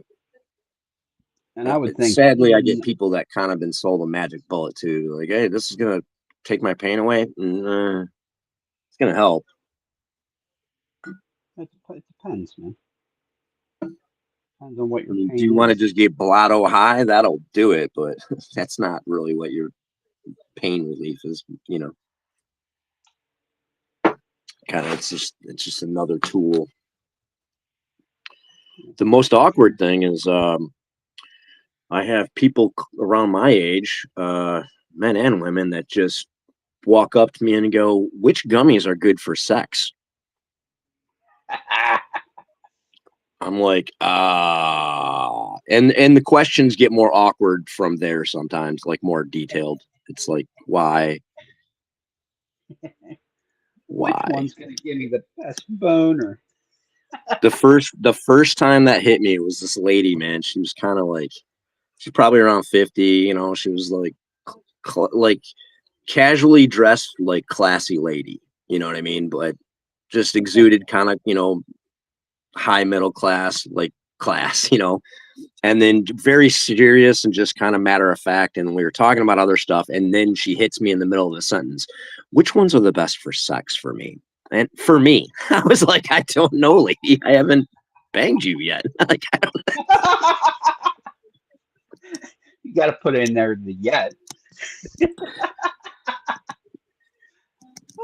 And I would think Sadly, I get people that kind of been sold a magic bullet too. Like, hey, this is gonna take my pain away. It's gonna help. it depends, man. Depends on what I your mean, do pain you want to is. just get blotto high? That'll do it, but that's not really what your pain relief is. Kind of, it's just another tool. The most awkward thing is, I have people around my age, men and women, that just walk up to me and go, "Which gummies are good for sex?" I'm like, and the questions get more awkward from there sometimes, like more detailed. It's like, why? Which Why? one's going to give me the best boner? The first time that hit me, it was this lady, man. She was kind of like, she's probably around 50, she was like like casually dressed, like classy lady, you know what I mean? But just exuded kind of, high middle class, like class, and then very serious and just kind of matter of fact. And we were talking about other stuff. And then she hits me in the middle of the sentence. Which ones are the best for sex for me? And for me, I was like, I don't know, lady. I haven't banged you yet. Like, I don't. You got to put in there the yet.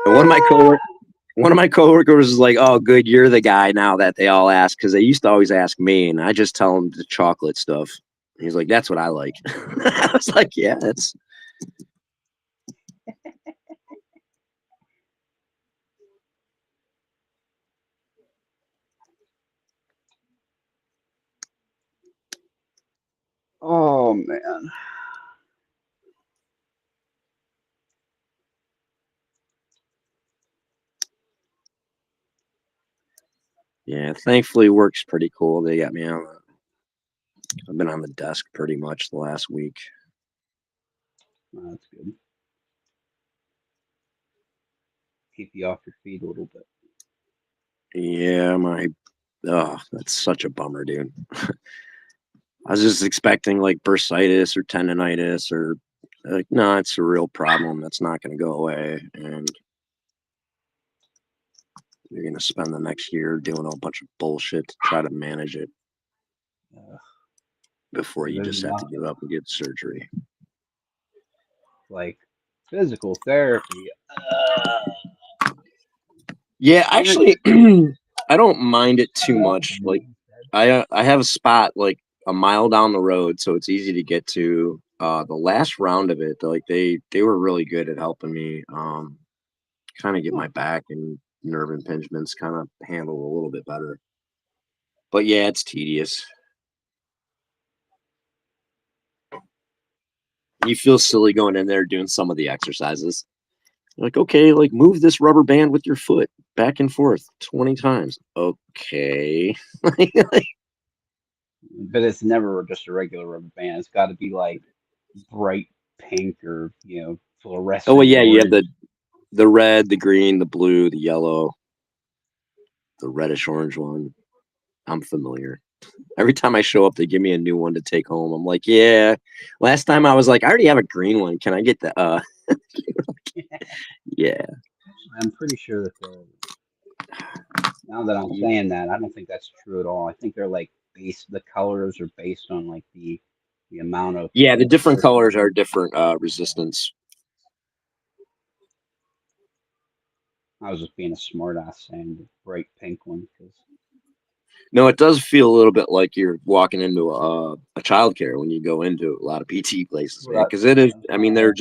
And one of my coworkers is like, "Oh, good, you're the guy now that they all ask," because they used to always ask me, and I just tell them the chocolate stuff. He's like, "That's what I like." I was like, "Yeah, that's." Oh man. Yeah, thankfully work's pretty cool. They got me on. I've been on the desk pretty much the last week. Oh, that's good. Keep you off your feet a little bit. Yeah, that's such a bummer, dude. I was just expecting like bursitis or tendonitis or like, no, it's a real problem that's not going to go away, and you're going to spend the next year doing a bunch of bullshit to try to manage it before you There's just have to give up and get surgery. like physical therapy. Yeah, actually, I don't mind it too much. Like, I have a spot like a mile down the road, so it's easy to get to. The last round of it, like they were really good at helping me kind of get my back and nerve impingements kind of handled a little bit better. But yeah, it's tedious. You feel silly going in there doing some of the exercises. Like, okay, like move this rubber band with your foot back and forth 20 times. Okay. But it's never just a regular rubber band. It's got to be like bright pink or fluorescent Oh well, yeah, you have orange. the red, the green, the blue, the yellow, the reddish orange one. I'm familiar. Every time I show up, they give me a new one to take home. I'm like, yeah. Last time I was like, I already have a green one. Can I get the yeah. I'm pretty sure that now that I'm saying that, I don't think that's true at all. I think they're like the colors are based on like the amount of Yeah, the different colors are different resistance. I was just being a smart ass saying the bright pink one because No, it does feel a little bit like you're walking into a childcare when you go into a lot of PT places, man. Because it is. I mean, they're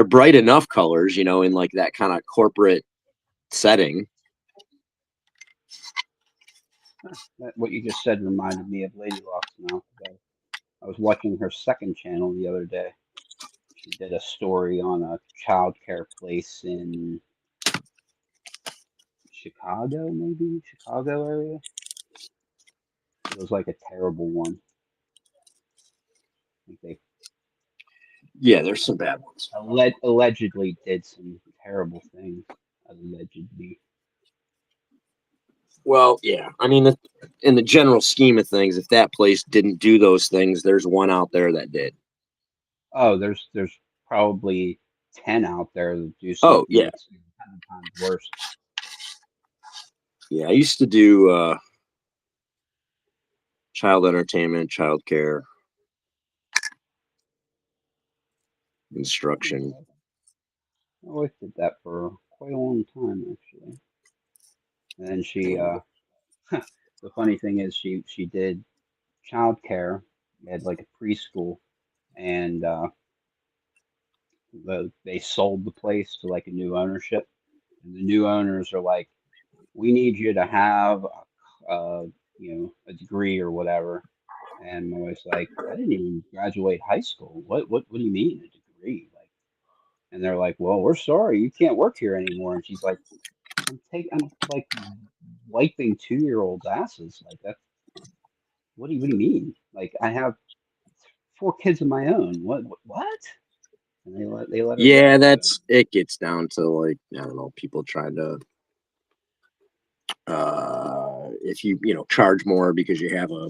bright enough colors, in like that kind of corporate setting. what you just said reminded me of Lady Locks now. I was watching her second channel the other day. She did a story on a child care place in Chicago, maybe Chicago area. It was like a terrible one. I think they Yeah, there's some bad ones. allegedly did some terrible things. Allegedly. Well, yeah. I mean, in the general scheme of things, if that place didn't do those things, there's one out there that did. Oh, there's probably 10 out there that do Oh, something yeah. that's 10 times worse. Yeah, I used to do child entertainment, child care, instruction. I always did that for quite a long time, actually. And then she, the funny thing is, she did childcare at like a preschool, and they sold the place to like a new ownership, and the new owners are like, we need you to have a degree or whatever. And my wife's like, I didn't even graduate high school. What do you mean a degree? Like, and they're like, well, we're sorry, you can't work here anymore. And she's like, I'm like wiping 2-year-olds' asses. Like that. What do you mean? Like I have 4 kids of my own. What? And they let her Yeah, go. it gets down to like, I don't know, people trying to if you charge more because you have a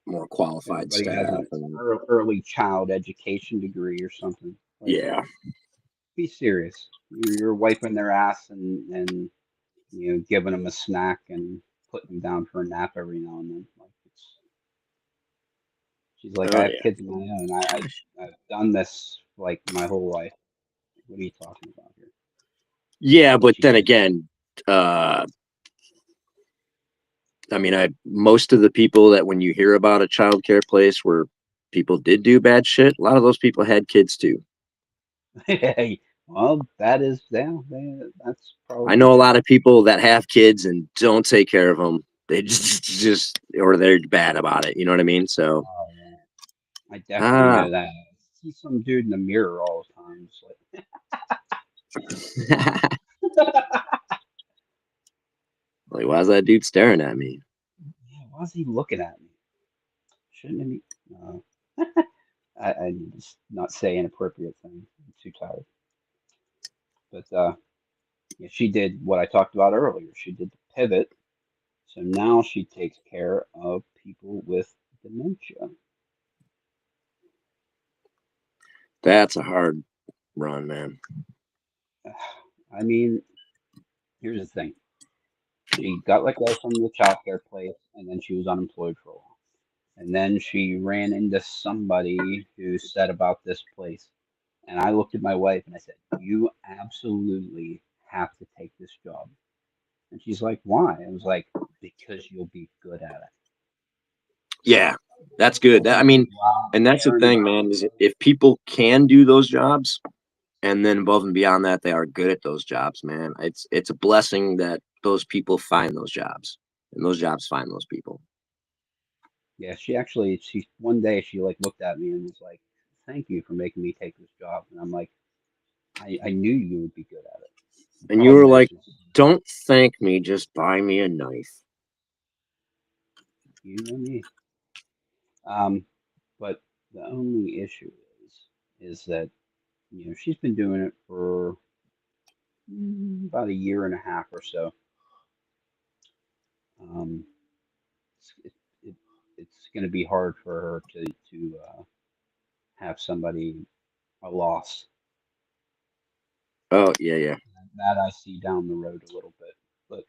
more qualified Everybody has staff an and early child education degree or something. Like, yeah. be serious. You're wiping their ass and giving them a snack and putting them down for a nap every now and then. Like she's like, I Oh have yeah. kids of my own. I've done this like my whole life. What are you talking about here? Yeah, but She then did. again, uh I mean, most of the people that when you hear about a child care place where people did do bad shit, a lot of those people had kids too. Well, that is that's I probably know a true. lot of people that have kids and don't take care of them, They just or they're bad about it. You know what I mean? So Oh, yeah. I definitely ah, know that. I see some dude in the mirror all the time. Just like why is that dude staring at me? yeah, why is he looking at me? Shouldn't he? No. I need to not say inappropriate things. I'm too tired. But yeah, she did what I talked about earlier. She did the pivot. So now she takes care of people with dementia. That's a hard run, man. I mean, here's the thing. She got let go from the childcare place, and then she was unemployed for a while. And then she ran into somebody who said about this place. And I looked at my wife and I said, "You absolutely have to take this job." And she's like, "Why?" I was like, "Because you'll be good at it." Yeah, that's good. You I mean, go out and that's the there and thing, man, is if people can do those jobs and then above and beyond that, they are good at those jobs, man. It's a blessing that those people find those jobs and those jobs find those people. yeah, she one day she like looked at me and was like, "Thank you for making me take this job." And I'm like, I knew you would be good at it. The And you problem were like, is don't thank me, just buy me a knife. you know me. Um, but the only issue is that she's been doing it for about a year and a half or so. Um, it, it, it's going to be hard for her to have somebody a loss Oh, yeah, yeah. that I see down the road a little bit. But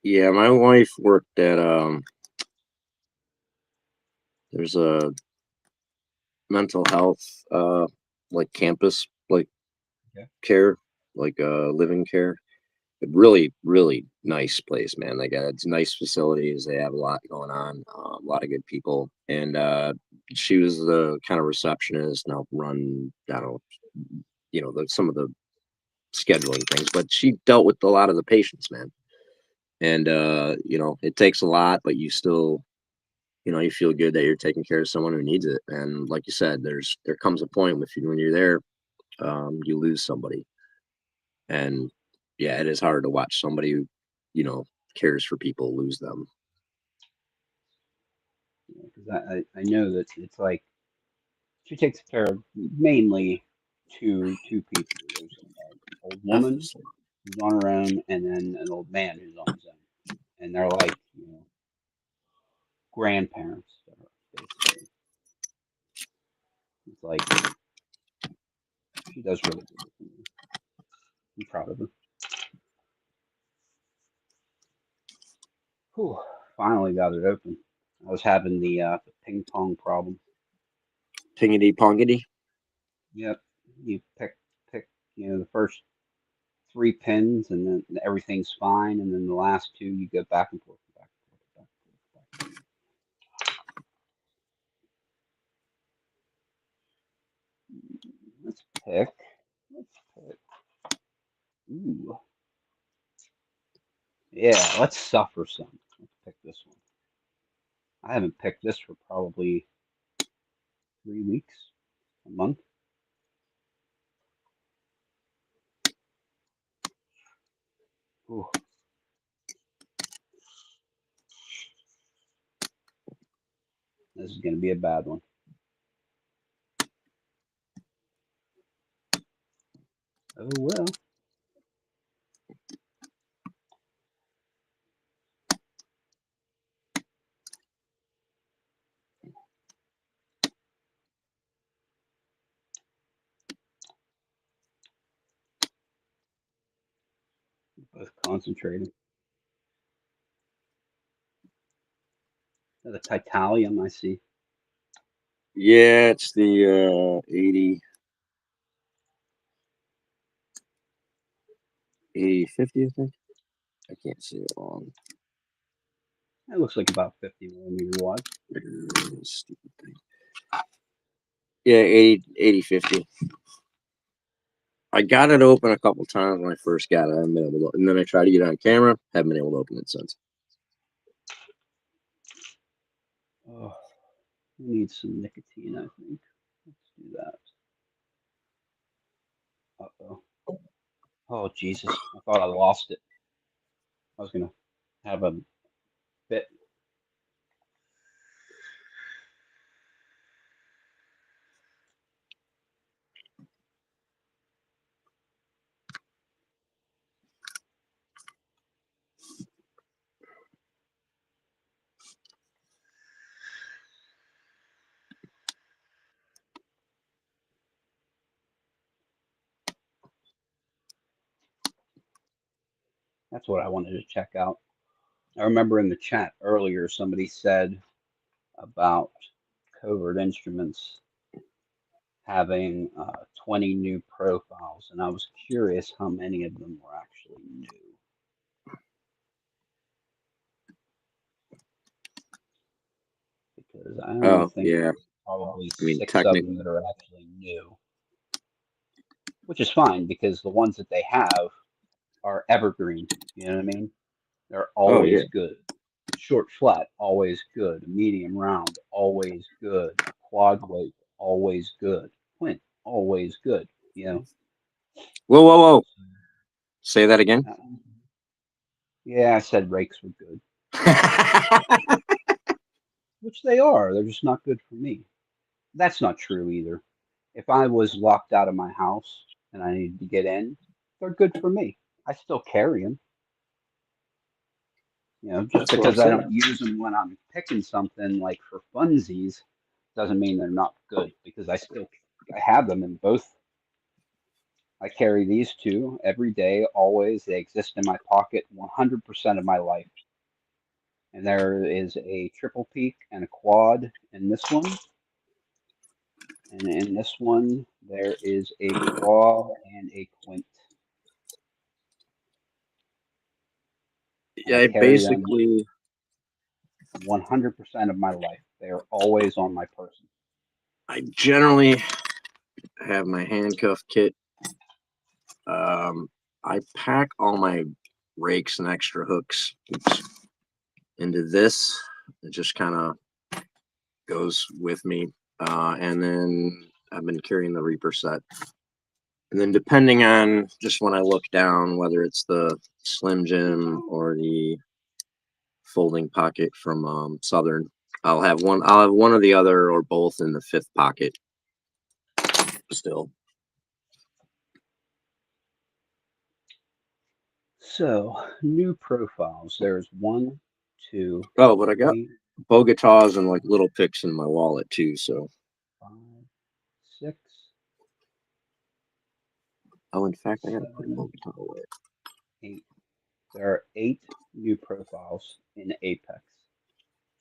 Yeah, my wife worked at there's a mental health like campus like okay, care, like living care. Really, really nice place, man. They got it's nice facilities. They have a lot going on, a lot of good people. And she was the kind of receptionist and helped run, I don't know, some of the scheduling things, but she dealt with a lot of the patients, man. And it takes a lot, but you still, you feel good that you're taking care of someone who needs it. And like you said, there comes a point with you when you're there, you lose somebody. And yeah, it is hard to watch somebody who, you know, cares for people lose them. because I know that it's like she takes care of mainly two people. There's an old woman Definitely. who's on her own, and then an old man who's on his own, and they're like grandparents, basically. It's like she does really good with me. I'm proud of her. Whew, finally got it open. I was having the ping pong problem. Pingity pongity. Yep, you pick the first three pins, and then everything's fine, and then the last two you go back and forth, back and forth, back and forth, back and forth. Let's pick. Let's pick. Ooh, yeah. Let's suffer some. Let's pick this one. I haven't picked this for probably 3 weeks, a month. Ooh, this is gonna be a bad one. Oh well. Both concentrating. The titanium I see. Yeah, it's the 8050, I think. I can't see it on It looks like about 50 millimeter wide. stupid thing. Yeah, 8050. I got it open a couple times when I first got it. I haven't been able to, and then I tried to get it on camera. Haven't been able to open it since. Oh, we need some nicotine, I think. Let's do that. Uh-oh. Oh, Jesus. I thought I lost it. I was going to have a bit. That's what I wanted to check out. I remember in the chat earlier, somebody said about Covert Instruments having 20 new profiles, and I was curious how many of them were actually new. Because I only Oh, think yeah. probably I mean, 6 of technically, them that are actually new, which is fine because the ones that they have are evergreen. You know what I mean? They're oh yeah. always good. Short flat, always good. Medium round, always good. Quad weight, always good. Quint, always good. You know. Whoa, whoa, whoa! Say that again. Yeah, I said rakes were good, which they are. They're just not good for me. That's not true either. If I was locked out of my house and I needed to get in, they're good for me. I still carry them. You know, just That's what I'm because I saying. don't use them when I'm picking something like for funsies doesn't mean they're not good because I have them in both. I carry these two every day, always. They exist in my pocket 100% of my life. And there is a triple peak and a quad in this one. And in this one, there is a quad and a quint. And Yeah, I I carry them basically 100% of my life. They are always on my person. I generally have my handcuff kit. I pack all my rakes and extra hooks into this. It just kind of goes with me. And then I've been carrying the Reaper set. And then depending on just when I look down, whether it's the Slim Jim or the folding pocket from Southern, I'll have one or the other or both in the fifth pocket still. So, new profiles. There's 1, 2, Oh, but I got 3, Bogotas and like little picks in my wallet too. So 5, 6, in fact, I gotta put a 7, Bogota away. 8. There are 8 new profiles in Apex.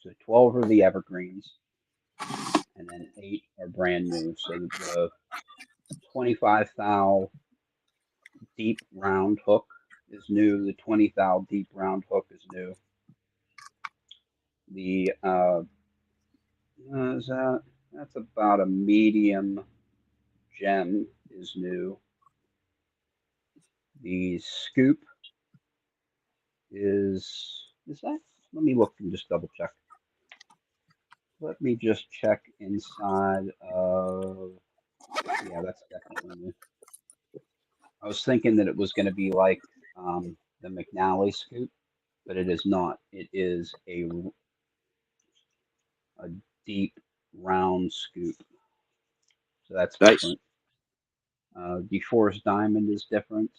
So 12 are the evergreens, and then 8 are brand new. So the 25 thou deep round hook is new. The 20 thou deep round hook is new. The is that's about a medium gem is new. The scoop is that? Let me look and just double check. Let me just check inside of. Yeah, that's definitely new. I was thinking that it was going to be like the McNally scoop, but it is not. It is a deep round scoop, so that's Nice. different. The Forest Diamond is different.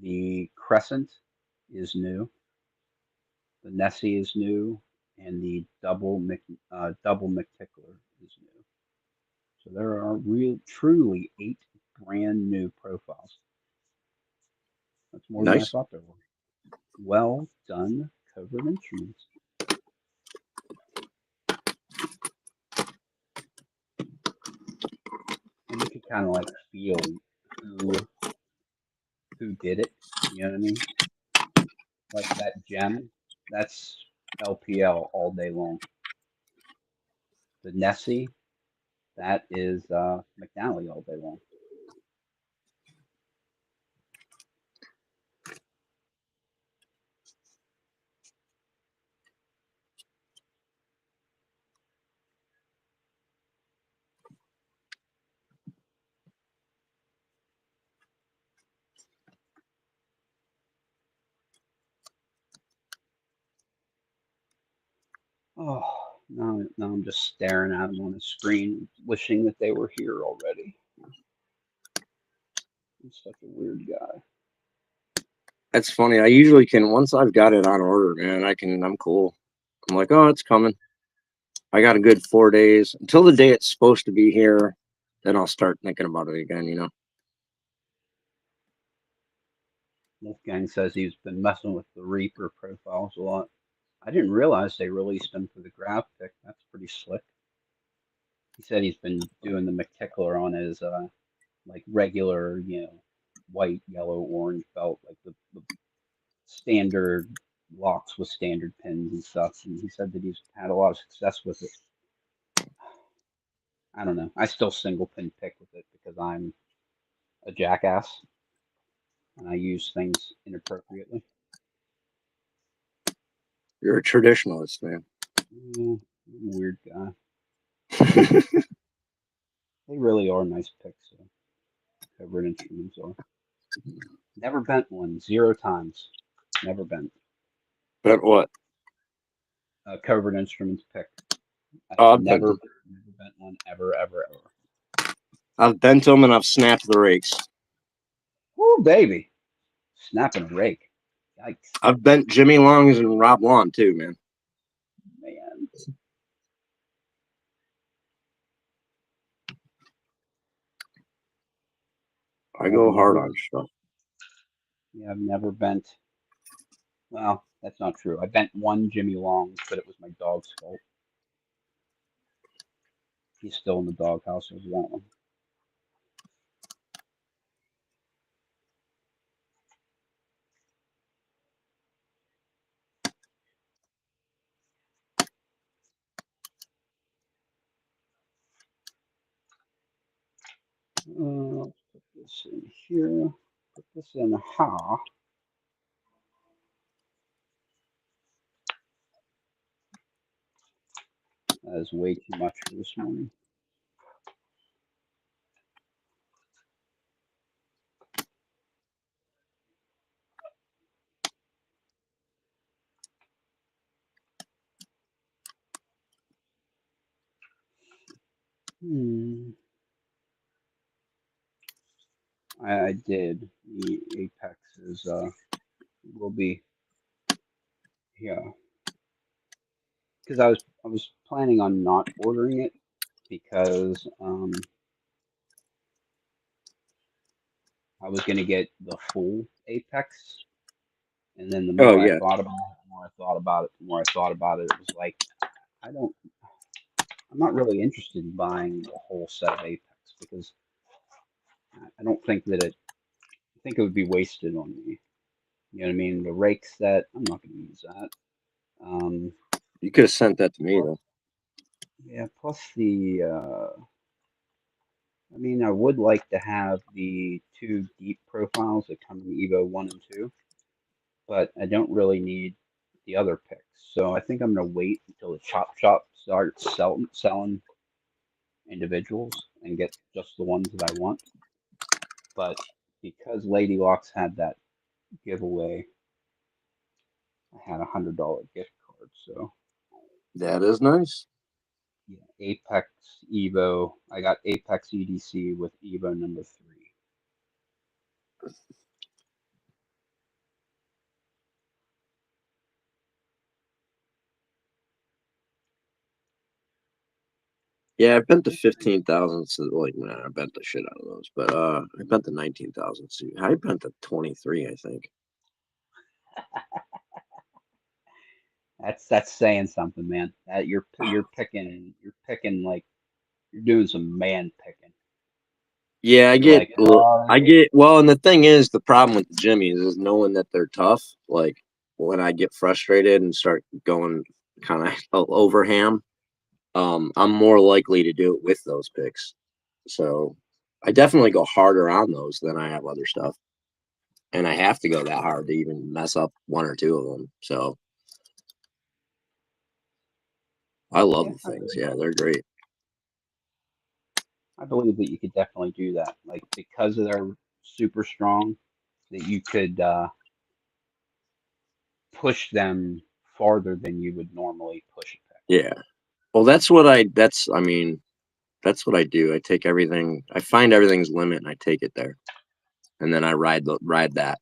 The Crescent is new. The Nessie is new, and the double McTickler is new. So there are truly 8 brand new profiles. That's more than I Nice. thought there were. Well done, Covert Instruments. And you could kind of like feel who did it. You know what I mean? Like that gem, that's LPL all day long. The Nessie, that is McNally all day long. Oh, now I'm just staring at them on the screen, wishing that they were here already. I'm such a weird guy. That's funny. I usually can, once I've got it on order, man, I'm cool. I'm like, oh, it's coming. I got a good 4 days until the day it's supposed to be here. Then I'll start thinking about it again, you know? Wolfgang says he's been messing with the Reaper profiles a lot. I didn't realize they released them for the graph pick. That's pretty slick. He said he's been doing the McTickler on his like regular, white, yellow, orange belt, like the standard locks with standard pins and stuff. And he said that he's had a lot of success with it. I don't know. I still single pin pick with it because I'm a jackass and I use things inappropriately. You're a traditionalist, man. Yeah, I'm a weird guy. They really are nice picks. So covered instruments are. Never bent one. 0 times. Never bent. But what? Covered instruments pick. Oh, I've never bent one ever, ever, ever. I've bent them and I've snapped the rakes. Woo, baby. Snapping a rake. Yikes. I've bent Jimmy Longs and Rob Lawn too, man. Man. I go hard on stuff. Yeah, I've never bent. Well, that's not true. I bent one Jimmy Longs, but it was my dog's fault. He's still in the doghouse over that one. Let's put this in here. Put this in ha. That is way too much for this morning. I did. The Apex is will be because I was planning on not ordering it because I was gonna get the full Apex, and then the more I thought about it, the more I thought about it, the more I thought about it, it was like I'm not really interested in buying the whole set of Apex because I don't think that I think it would be wasted on me. You know what I mean? The rake set, I'm not gonna use that. You could have sent that to me though. Yeah, plus I mean, I would like to have the 2 deep profiles that come in Evo 1 and 2, but I don't really need the other picks. So I think I'm going to wait until the chop shop starts selling individuals and get just the ones that I want. But because Lady Locks had that giveaway, I had $100 gift card. So that is nice. yeah, Apex Evo. I got Apex EDC with Evo number 3. Yeah, I bent the 15,000. So like, man, I bent the shit out of those. But I bent the 19,000. I bent the 23, I think. That's saying something, man. That you're picking like you're doing some man picking. Yeah, You're like, I get, well, and the thing is, the problem with the Jimmies is knowing that they're tough. Like when I get frustrated and start going kind of over ham, I'm more likely to do it with those picks. So I definitely go harder on those than I have other stuff. And I have to go that hard to even mess up 1 or 2 of them. So I love the things. Yeah, they're great. I believe that you could definitely do that. Like because they're super strong, that you could push them farther than you would normally push a pick. Yeah. Well, that's what I mean, that's what I do. I take everything, I find everything's limit and I take it there. And then I ride that,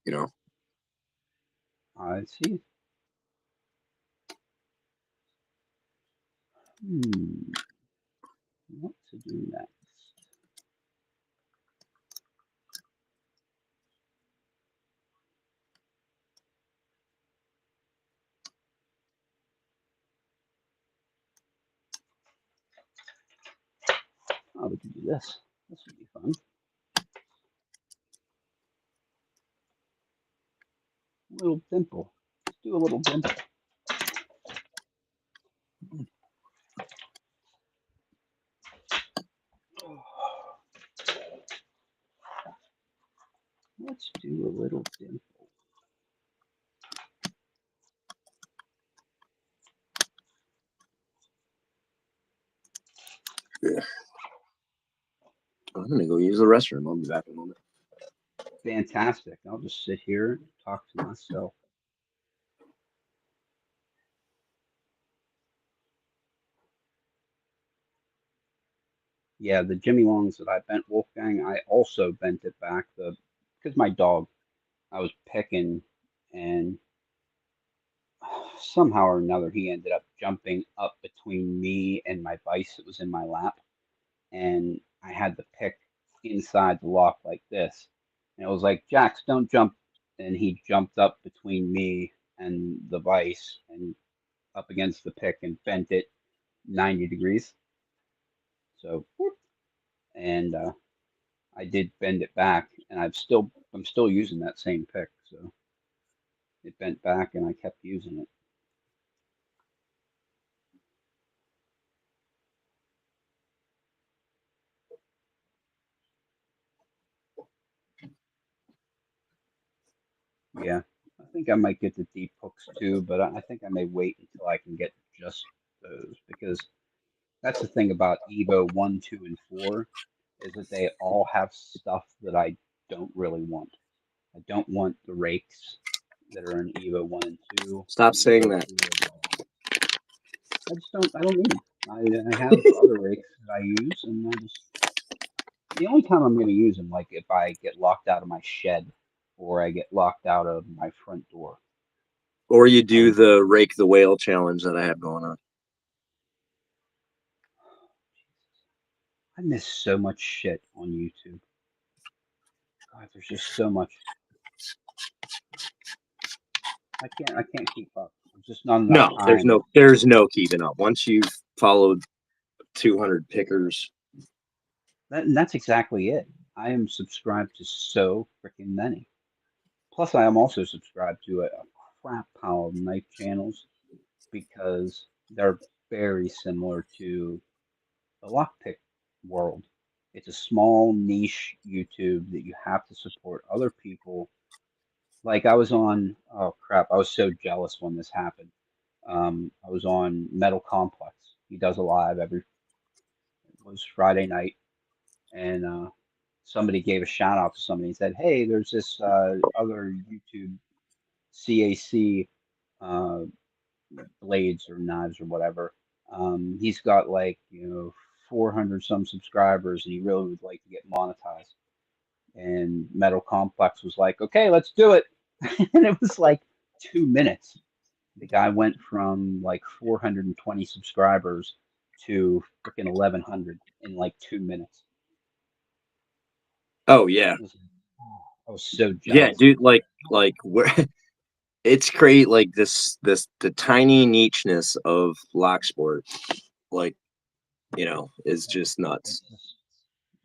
you know. I see. What to do next? Oh, we can do this. This would be fun. Little dimple. Let's do a little dimple. Let's do a little dimple. Yeah. I'm gonna go use the restroom. I'll be back in a moment. Fantastic. I'll just sit here and talk to myself. Yeah, the Jimmy Longs that I bent Wolfgang, I also bent it back because my dog, I was picking and somehow or another he ended up jumping up between me and my vise that was in my lap, and I had the pick inside the lock like this. And it was like, Jax, don't jump. And he jumped up between me and the vise and up against the pick and bent it 90 degrees. So, and I did bend it back, and I'm still using that same pick. So it bent back, and I kept using it. Yeah, I think I might get the deep hooks too, but I think I may wait until I can get just those because that's the thing about Evo 1, 2, and 4 is that they all have stuff that I don't really want. I don't want the rakes that are in Evo 1 and 2 Stop and saying Evo that. 3 as well. I don't need them. I have other rakes that I use, and the only time I'm going to use them, like if I get locked out of my shed or I get locked out of my front door. Or you do I the rake the whale challenge that I have going on. I miss so much shit on YouTube. God, there's just so much. I can't keep up. There's just not enough No, time. there's no keeping up. Once you've followed 200 pickers, And that's exactly it. I am subscribed to so freaking many. Plus, I am also subscribed to a crap pile of knife channels because they're very similar to the lockpick world. It's a small niche YouTube that you have to support other people. Like I was on, oh crap, I was so jealous when this happened. I was on Metal Complex. He does a live every, it was Friday night, and somebody gave a shout out to somebody and said, "Hey, there's this other YouTube CAC uh, blades or knives or whatever. He's got like 400 some subscribers, and he really would like to get monetized." And Metal Complex was like, "Okay, let's do it," and it was like 2 minutes. The guy went from like 420 subscribers to freaking 1100 in like 2 minutes. oh yeah, I was so yeah, jealous. dude, like where it's great, like the tiny nicheness of lock sport, like is just nuts.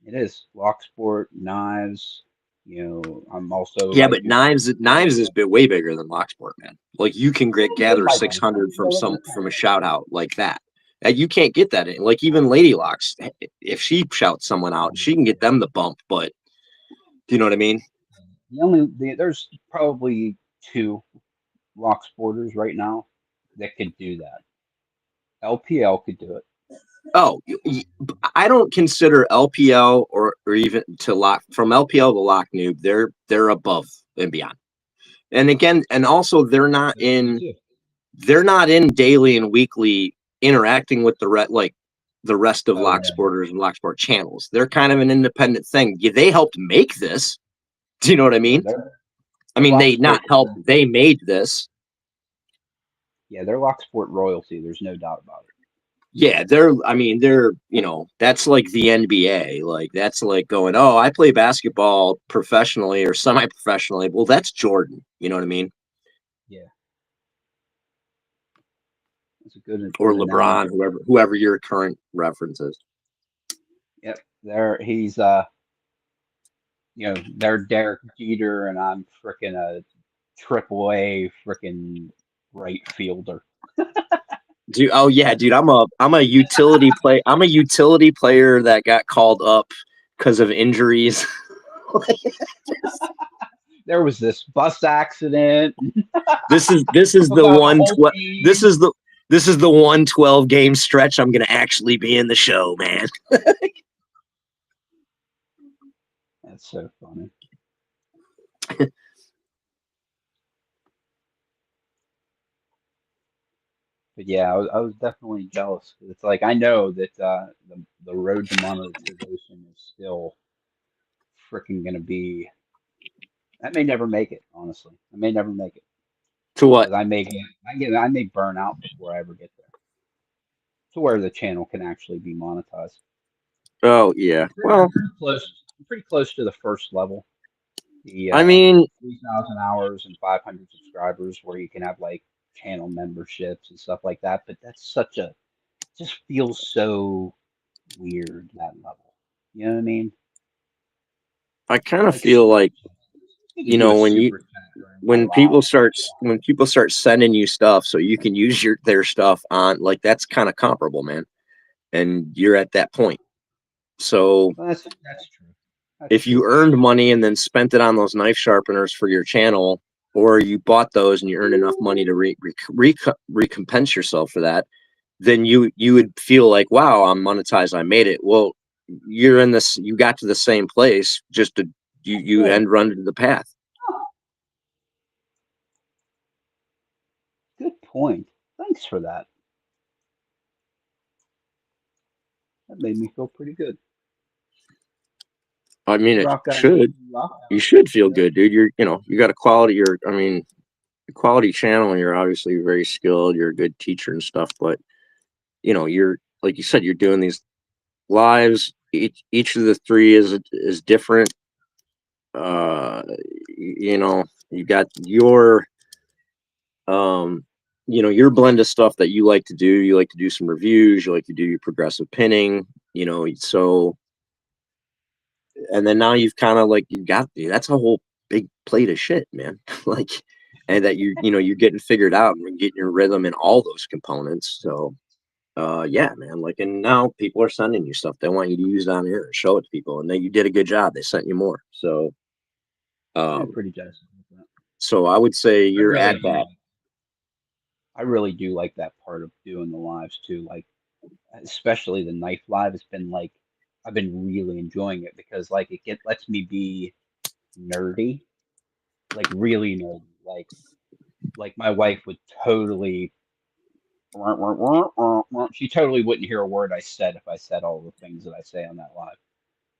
It is lock sport, knives. I'm also Yeah, like but knives is way bigger than lock sport, man. Like you can it gather might be. 600 from a shout out like that. You can't get that in, like even Lady Locks. If she shouts someone out, she can get them the bump. But do you know what I mean? There's probably two lock sporters right now that could do that. LPL could do it. Oh, I don't consider LPL or even to lock from LPL to lock noob. They're above and beyond. And again, and also they're not So me in. too. they're not in daily and weekly interacting with the rest of Oh, Lock yeah. Sporters and Lock Sport channels. They're kind of an independent thing. They helped make this. Do you know what I mean? I mean, they not helped. They made this. Yeah, they're Lock Sport royalty. There's no doubt about it. Yeah, they're, you know, that's like the NBA. Like, that's like going, oh, I play basketball professionally or semi-professionally. Well, that's Jordan. You know what I mean? Yeah. That's a good Or analogy. LeBron, whoever your current reference is. Yep. He's you know, they're Derek Jeter and I'm freaking a triple A freaking right fielder. Dude, oh yeah, dude, I'm a utility play. I'm a utility player that got called up because of injuries. There was this bus accident. This is the About the one whole team. this is the 112 game stretch I'm gonna actually be in the show, man. That's so funny. But yeah, I was definitely jealous. It's like I know that the road to monetization is still freaking gonna be. I may never make it. Honestly, I may never make it To what? because I may burn out before I ever get there to where the channel can actually be monetized. Oh yeah. Well, Pretty close to the first level. The I mean, 3,000 hours and 500 subscribers, where you can have like channel memberships and stuff like that. But that's just feels so weird, that level. You know what I mean? I kind of Like feel like, you you could do a know, super chat during my when live. people start sending you stuff so you can use their stuff on, like, that's kind of comparable, man. And you're at that point. So Well, that's true. if you earned money and then spent it on those knife sharpeners for your channel, or you bought those and you earned enough money to recompense yourself for that, then you would feel like, wow, I'm monetized, I made it. Well, you got to the same place, just to you end run into the path. Good point. Thanks for that. That made me feel pretty good. I mean, it Rock out. should. Rock out. You should feel Yeah. good, dude. You got a quality. Quality channel, and you're obviously very skilled. You're a good teacher and stuff, but you're, like you said, you're doing these lives. Each of the three is different. You got um your blend of stuff that you like to do. You like to do some reviews. You like to do your progressive pinning. So, and then now you've kind of like that's a whole big plate of shit, man. Like, and that you're getting figured out and getting your rhythm in all those components. So yeah, man, like, and now people are sending you stuff they want you to use on here and show it to people, and then you did a good job, they sent you more. So I'm pretty jealous of that. so I would say you're at that. I really do like that part of doing the lives too. Like, especially the knife live has been like, I've been really enjoying it because like lets me be nerdy, like really nerdy. Like my wife would totally, she totally wouldn't hear a word I said if I said all the things that I say on that live.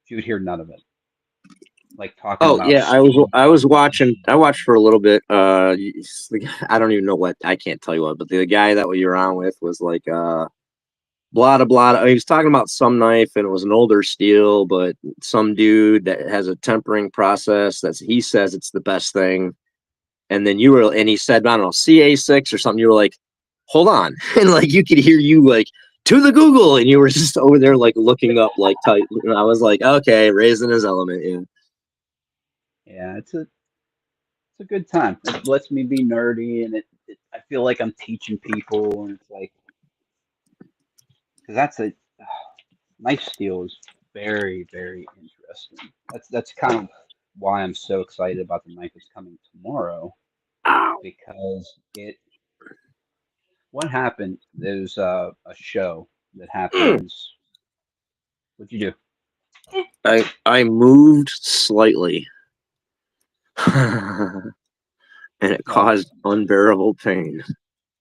She would hear none of it. Like talking Oh about yeah, speed. I watched for a little bit. I don't even know what, I can't tell you what, but the guy that you were on with was like blah blah blah. He was talking about some knife, and it was an older steel, but some dude that has a tempering process he says it's the best thing. And then he said, I don't know, CA6 or something. You were like, hold on. And like, you could hear you like, to the Google. And you were just over there like looking up like tight. And I was like, okay, raising his element. Yeah. Yeah, it's a good time. It lets me be nerdy, and I feel like I'm teaching people, and it's like, because knife steel is very, very interesting. That's kind of why I'm so excited about the knife that's coming tomorrow, Ow. because what happened, there's a show that happens. What'd you do? I moved slightly and it Oh, caused unbearable pain.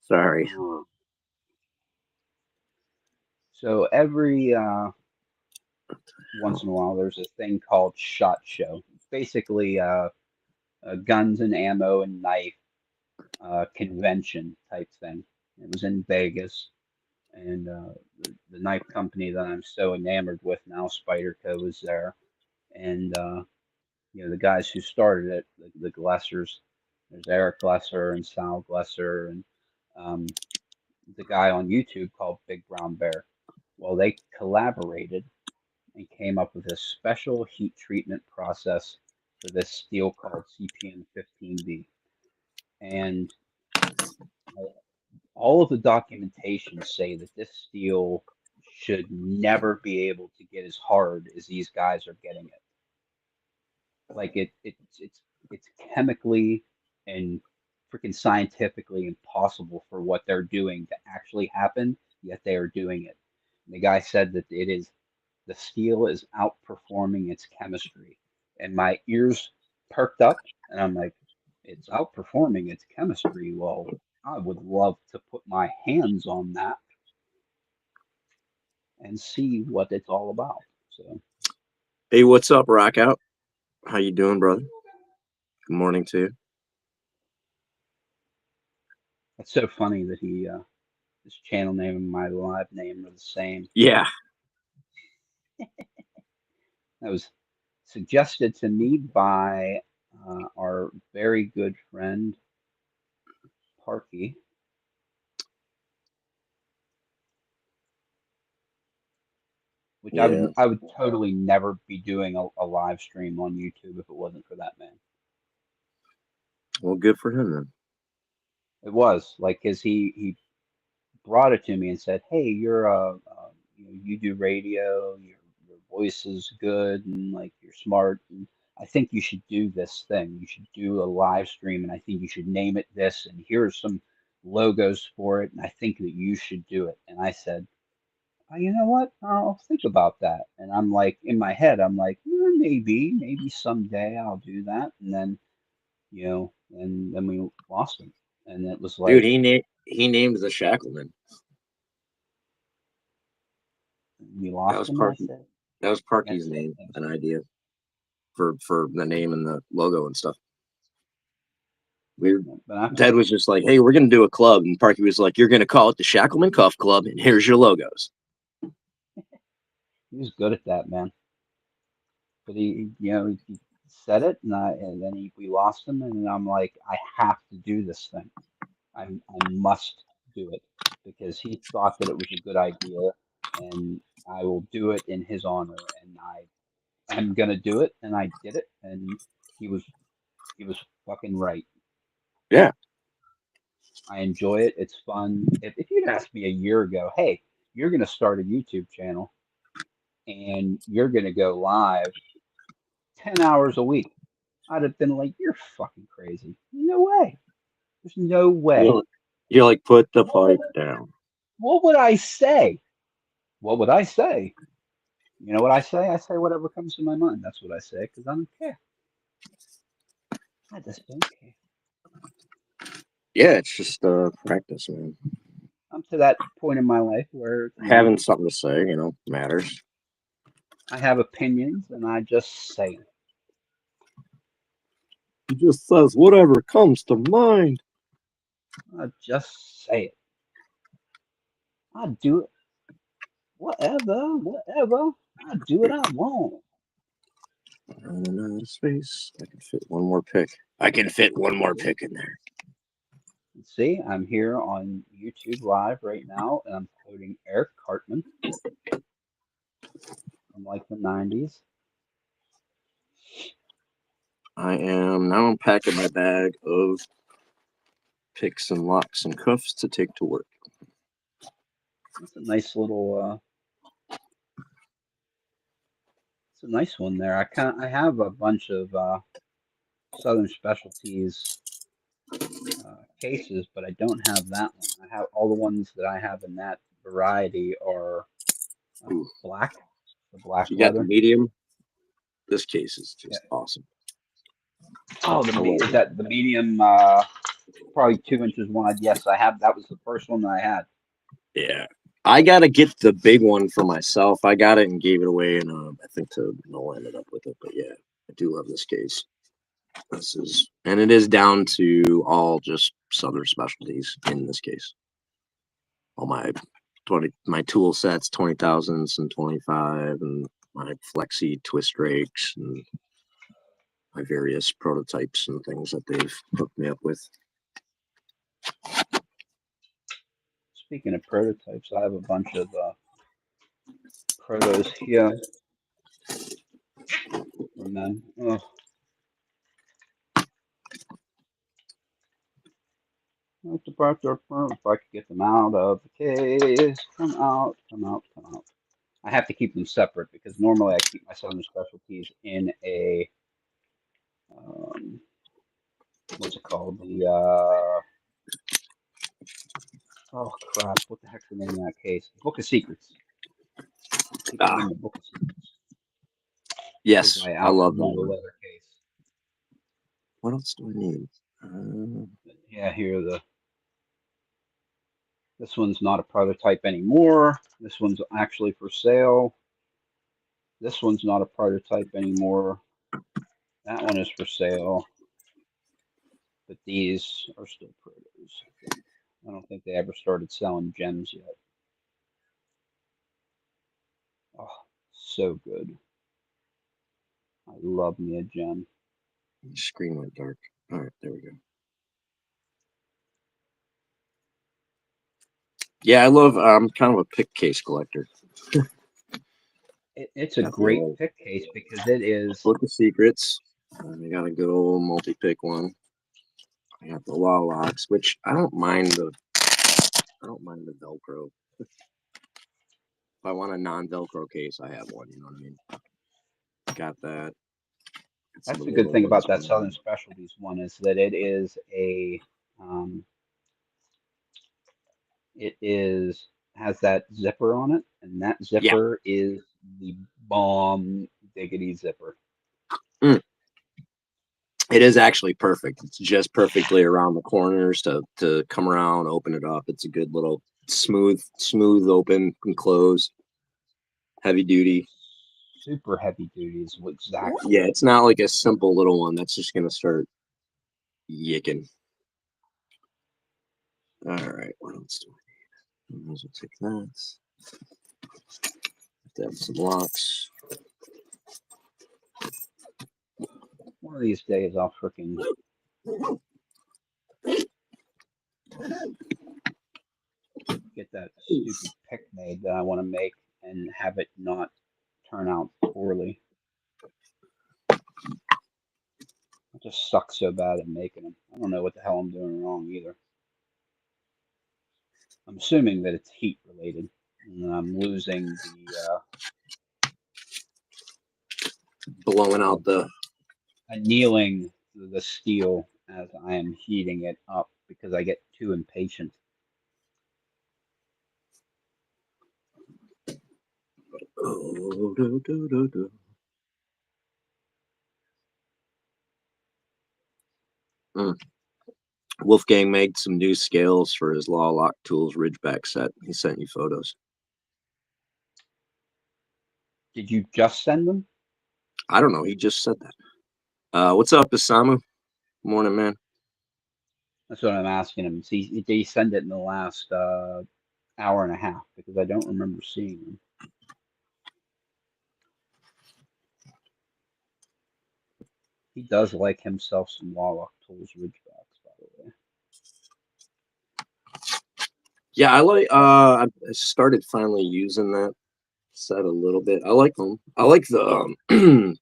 Sorry. So every once in a while, there's a thing called SHOT Show. It's basically a guns and ammo and knife convention type thing. It was in Vegas, and the knife company that I'm so enamored with now, Spyderco, was there, and the guys who started it, the Glessers. There's Eric Glesser and Sal Glesser, and um, the guy on YouTube called Big Brown Bear. Well, they collaborated and came up with a special heat treatment process for this steel called CPN 15B. And all of the documentation say that this steel should never be able to get as hard as these guys are getting it. Like it's chemically and freaking scientifically impossible for what they're doing to actually happen, yet they are doing it. And the guy said that the steel is outperforming its chemistry. And my ears perked up and I'm like, it's outperforming its chemistry. Well, I would love to put my hands on that and see what it's all about. So Hey, what's up, Rock Out? How you doing, brother? Good morning to you. it's so funny that his channel name and my live name are the same. Yeah. That was suggested to me by our very good friend Parky. Which Yeah. I would totally never be doing a live stream on YouTube if it wasn't for that man. Well, good for him then. It was like, cause he brought it to me and said, "Hey, you're you do radio, your voice is good, and like you're smart, and I think you should do this thing. You should do a live stream, and I think you should name it this, and here are some logos for it, and I think that you should do it." And I said, "Oh, you know what? I'll think about that." And I'm like, in my head, I'm like, maybe someday I'll do that. And then, and then we lost him. And it was Dude, like, he named the Shackleman. we That lost was him. I Parky. said, That was Parky's that's it. name, an idea for the name and the logo and stuff. But Ted was just like, "Hey, we're gonna do a club," and Parky was like, "You're gonna call it the Shackleman Cuff Club, and here's your logos." he was good at that, man. But he said it, and then we lost him, and I'm like, I have to do this thing. I must do it because he thought that it was a good idea, and I will do it in his honor, and I am gonna do it, and I did it, and he was he was fucking right. Yeah. I enjoy it. It's fun. If you'd asked me a year ago, hey, you're gonna start a YouTube channel and you're gonna go live 10 hours a week, I'd have been like, you're fucking crazy. No way. There's no way. You're like, put the pipe down. What would I say? What would I say? You know what I say? I say whatever comes to my mind. That's what I say because I don't care. I just don't care. Yeah, it's just practice, man. I'm to that point in my life where Having something to say, matters. I have opinions and I just say it. He just says whatever comes to mind. I just say it. I do it. Whatever. I do what I want. Running out of space. I can fit one more pick. I can fit one more pick in there. See, I'm here on YouTube Live right now, and I'm quoting Eric Cartman from like the 90s. I am now unpacking my bag of picks and locks and cuffs to take to work. It's a nice little. It's a nice one there. I have a bunch of Southern Specialties cases, but I don't have that one. I have all the ones that I have in that variety are black, the black You got leather. the medium. This case is just awesome. Oh, the medium. probably 2 inches wide. Yes, I have. That was the first one that I had. Yeah. I gotta get the big one for myself. I got it and gave it away, and I think to Noel ended up with it. But yeah, I do love this case. This is, and it is down to all just Southern specialties in this case. All my tool sets, 20,000s and 25, and my flexi twist rakes and my various prototypes and things that they've hooked me up with. Speaking of prototypes, I have a bunch of protos here from them. Oh, that's about their firm. If I could get them out of the case, come out, come out, come out. I have to keep them separate because normally I keep my Southern specialties in a what's it called? Oh crap! What the heck's the name of that case? Book of Secrets. Keep them in the Book of Secrets. Yes, I I love outgrow them. the leather case. What else do I need? Yeah, here this one's not a prototype anymore. This one's actually for sale. This one's not a prototype anymore. That one is for sale. But these are still protos. I don't think they ever started selling gems yet. Oh, so good. I love me a gem. The screen went dark. All right, there we go. Yeah, I love. I'm kind of a pick case collector. It's a great pick case because it is. Book of Secrets. I got a good old multi-pick one. I got the Law Locks, which I don't mind the Velcro. If I want a non-Velcro case, I have one. You know what I mean? Got that. That's the good thing about that Southern Specialties one is that it is has that zipper on it, and that zipper is the bomb diggity zipper. Mm. It is actually perfect. It's just perfectly around the corners to come around, open it up. It's a good little smooth open and close. Heavy duty. Super heavy duty is exactly. Yeah, it's not like a simple little one that's just gonna start yicking. All right, what else do we need? We'll take that. Have some locks. One of these days, I'll freaking get that stupid pick made that I want to make and have it not turn out poorly. I just suck so bad at making them. I don't know what the hell I'm doing wrong either. I'm assuming that it's heat related, and I'm losing the blowing out the annealing the steel as I am heating it up because I get too impatient. Wolfgang made some new scales for his Law Lock Tools Ridgeback set. He sent you photos. Did you just send them? I don't know. He just said that. What's up, Isamu? Morning, man. That's what I'm asking him. See, did he send it in the last hour and a half? Because I don't remember seeing them. He does like himself some Law Lock Tools Ridgebacks, by the way. Yeah, I like. I started finally using that set a little bit. I like them. I like the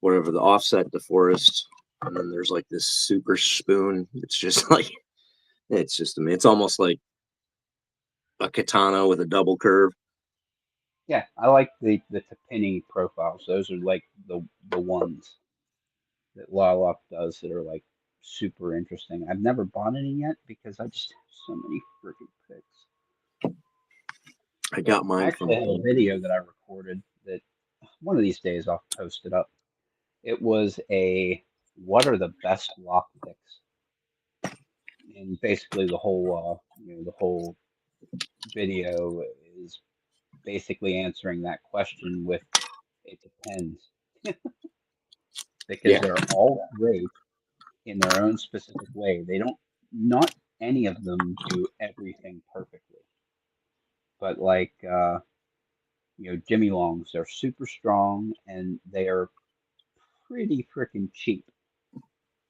whatever the offset DeForest, and then there's like this super spoon. It's just like it's just. I mean, it's almost like a katana with a double curve. Yeah, I like the Tapini profiles. Those are like the ones that La Lock does that are like super interesting. I've never bought any yet because I just have so many freaking picks. I got mine from actually have a video that I recorded that one of these days I'll post it up. It was a what are the best lock picks? And basically the whole the whole video is basically answering that question with it depends, because Yeah. they're all great in their own specific way. They don't, not any of them do everything perfectly, but Jimmy Longs, they're super strong and they are pretty freaking cheap.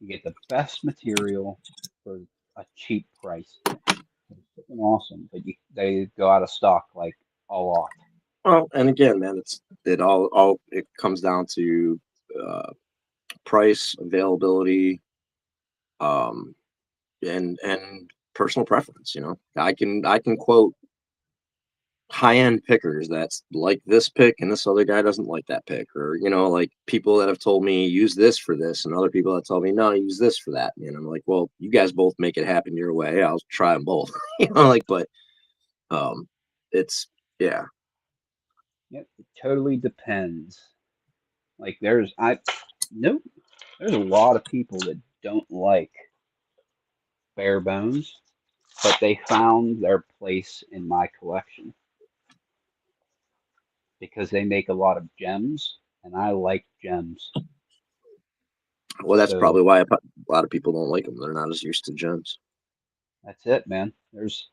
You get the best material for a cheap price. It's freaking awesome, but they go out of stock like a lot. Well, and again, man, it comes down to uh, price, availability, um, and personal preference. I can quote high end pickers that's like this pick, and this other guy doesn't like that pick, or like people that have told me use this for this, and other people that told me no, use this for that. And I'm like, well, you guys both make it happen your way. I'll try them both. But um, it's yeah. It totally depends. Like there's I nope, there's a lot of people that don't like bare bones, but they found their place in my collection because they make a lot of gems, and I like gems. Well, that's So probably why a lot of people don't like them. They're not as used to gems. that's it, man. There's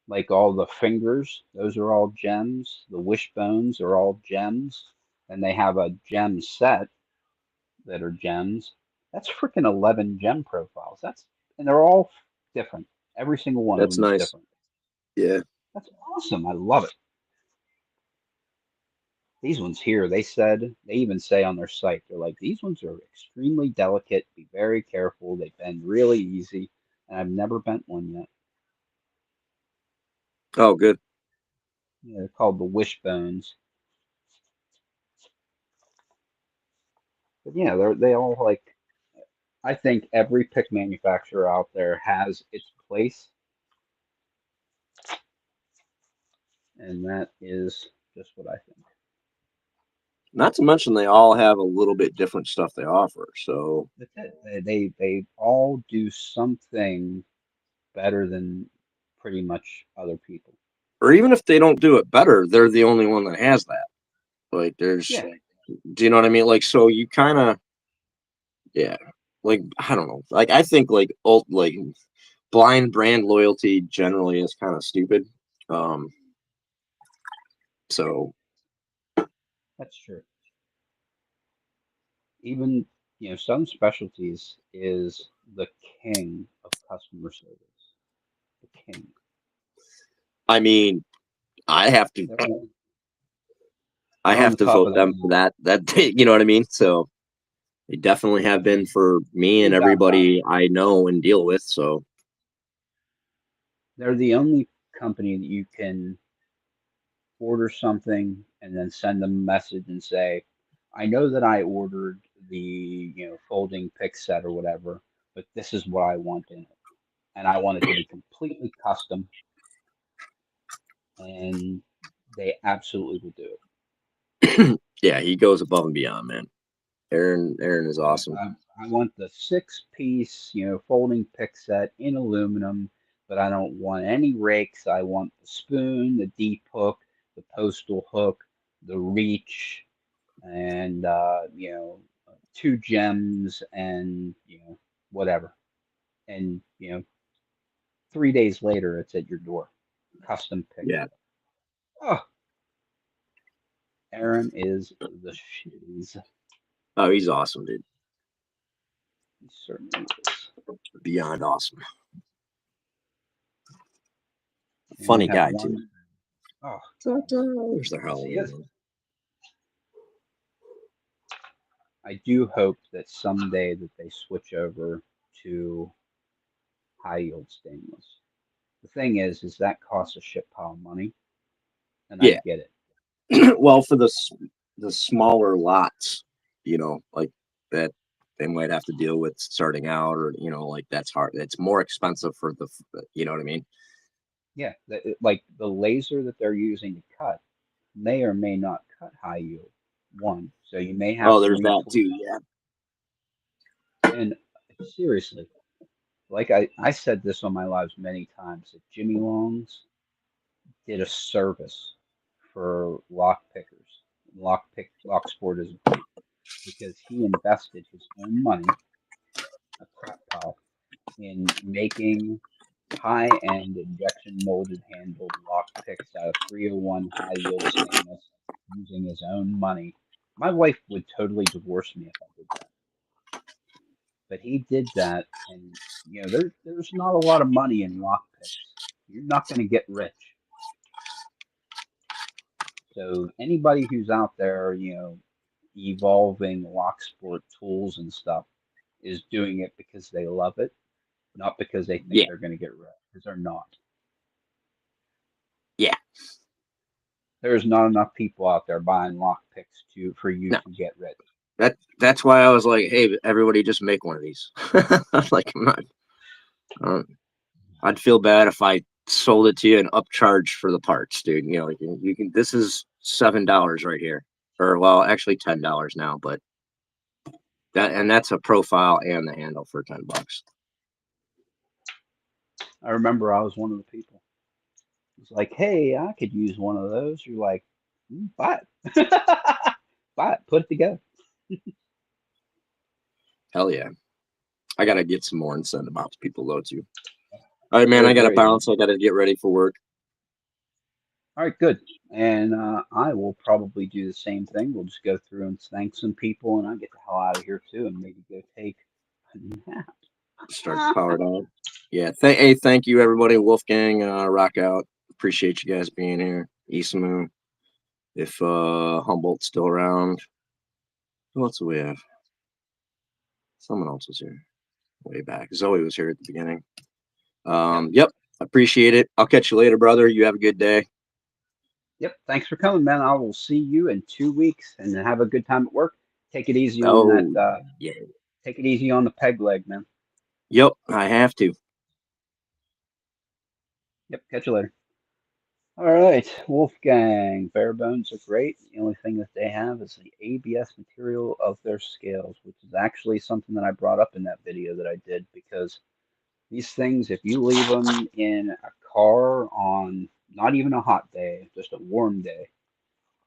like all the fingers, those are all gems. The wishbones are all gems. And they have a gem set that are gems. That's freaking 11 gem profiles. And they're all different. Every single one of That's them is nice. different. Yeah. That's awesome. I love it. These ones here, they even say on their site, they're like, these ones are extremely delicate. Be very careful. They bend really easy. And I've never bent one yet. Oh, good. Yeah, they're called the wishbones. But yeah, they all like, I think every pick manufacturer out there has its place, and that is just what I think. Not to mention they all have a little bit different stuff they offer. So, That's it. They all do something better than pretty much other people. or even if they don't do it better, they're the only one that has that. Like, Yeah, do you know what I mean? Like, so you kind of, yeah, like, I don't know. Like, I think like blind brand loyalty generally is kind of stupid. Um, so that's true. Even Southern Specialties is the king of customer service. The king. I mean, I have to, They're, I they're on have the to top vote of the them for mountain. that, you know what I mean? So they definitely have been for me and Without a doubt. everybody I know and deal with. So, They're the only company that you can order something and then send them a message and say, I know that I ordered the, folding pick set or whatever, but this is what I want in it. And I want it to be completely custom, and they absolutely will do it. yeah, he goes above and beyond, man. Aaron is I, awesome. I want the 6 piece, folding pick set in aluminum, but I don't want any rakes. I want the spoon, the deep hook, the postal hook, the reach, and 2 gems, and whatever. And 3 days later, it's at your door, custom picked. Yeah. Oh, Aaron is the shiz. Oh, he's awesome, dude. He certainly is. Beyond awesome. We only Funny have guy too. one. Oh, There's the yes, he Halloween is. one. I do hope that someday that they switch over to high yield stainless. The thing is that costs a shit pile of money, and I Yeah. get it. Well, for the smaller lots, like that they might have to deal with starting out, or like that's hard. It's more expensive for you know what I mean? Yeah, like the laser that they're using to cut may or may not cut high yield one, so you may have Oh, to there's that retool. too. Yeah. And seriously, like I said this on my lives many times, that Jimmy Longs did a service for lock pickers. Lock sport is great because he invested his own money, a crap pile, in making high-end injection molded handled lock picks out of 301 high yield stainless using his own money. My wife would totally divorce me if I did that. But he did that, and there's not a lot of money in lock picks. You're not going to get rich. So anybody who's out there, evolving lock sport tools and stuff is doing it because they love it, not because they think Yeah, they're going to get rich, because they're not. yeah. There's not enough people out there buying lock picks for you No, to get rich. that's why I was like, hey, everybody, just make one of these. Like, I'm not. I'd feel bad if I sold it to you and upcharged for the parts, dude. Like you can. This is $7 right here, or well, actually $10 now, but that's a profile and the handle for $10. I remember I was one of the people. It's like, hey, I could use one of those. You're like, buy it. Buy it. Put it together. Hell yeah. I gotta get some more and send them out to people though too. All right, man. They're I gotta great. bounce. I gotta get ready for work. All right, good. And I will probably do the same thing. We'll just go through and thank some people, and I'll get the hell out of here too, and maybe go take a Start the nap. power down. Yeah. Hey, thank you everybody. Wolfgang, rock out. Appreciate you guys being here. Isamu. If Humboldt's still around. Who else do we have? Someone else was here way back. Zoe was here at the beginning. Yep. Yep. Appreciate it. I'll catch you later, brother. You have a good day. Yep. Thanks for coming, man. I will see you in 2 weeks, and have a good time at work. Take it easy on that. Oh, yeah. Take it easy on the peg leg, man. Yep. I have to. Yep. Catch you later. All right, Wolfgang. Bare bones are great. The only thing that they have is the ABS material of their scales, which is actually something that I brought up in that video that I did, because these things, if you leave them in a car on not even a hot day, just a warm day,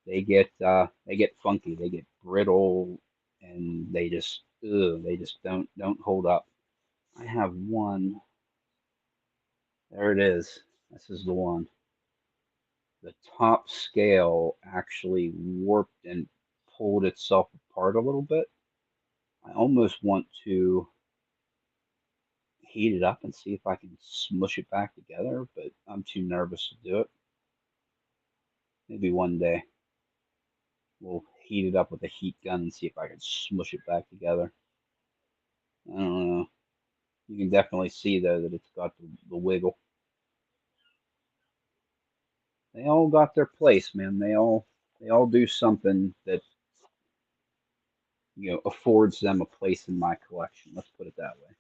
they get funky, they get brittle, and they just don't hold up. I have one. There it is. This is the one. The top scale actually warped and pulled itself apart a little bit. I almost want to heat it up and see if I can smush it back together, but I'm too nervous to do it. Maybe one day we'll heat it up with a heat gun and see if I can smush it back together. I don't know. You can definitely see though that it's got the wiggle. They all got their place, man. They all do something that affords them a place in my collection. Let's put it that way.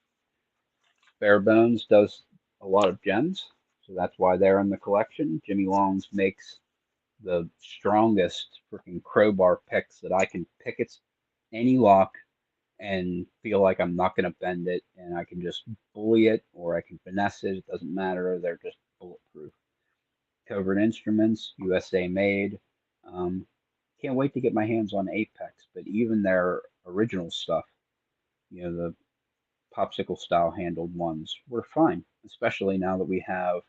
Bare Bones does a lot of gems, so that's why they're in the collection. Jimmy Longs makes the strongest freaking crowbar picks that I can pick its any lock and feel like I'm not going to bend it, and I can just bully it or I can finesse it. It doesn't matter. They're just bulletproof. Covert Instruments, USA made. Um, can't wait to get my hands on Apex, but even their original stuff, the popsicle style handled ones, were fine, especially now that we have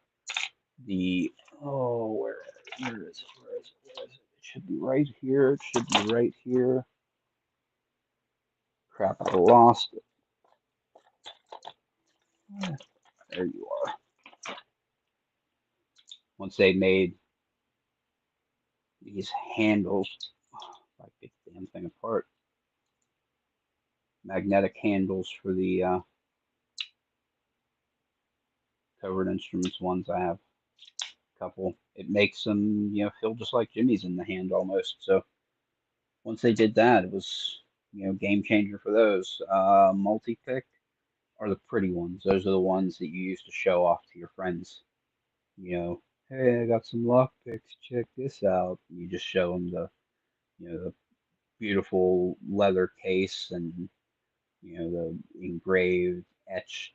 the where is it? Where is it? Where is it? It should be right here. It should be right here. Crap, I lost it. There you are. Once they made these handles, I picked the damn thing apart. Magnetic handles for the Covert Instruments ones. I have a couple. It makes them, feel just like Jimmy's in the hand almost. So once they did that, it was, game changer for those. Multi pick are the pretty ones. Those are the ones that you used to show off to your friends. Hey, I got some lock picks. Check this out. You just show them the beautiful leather case and the engraved, etched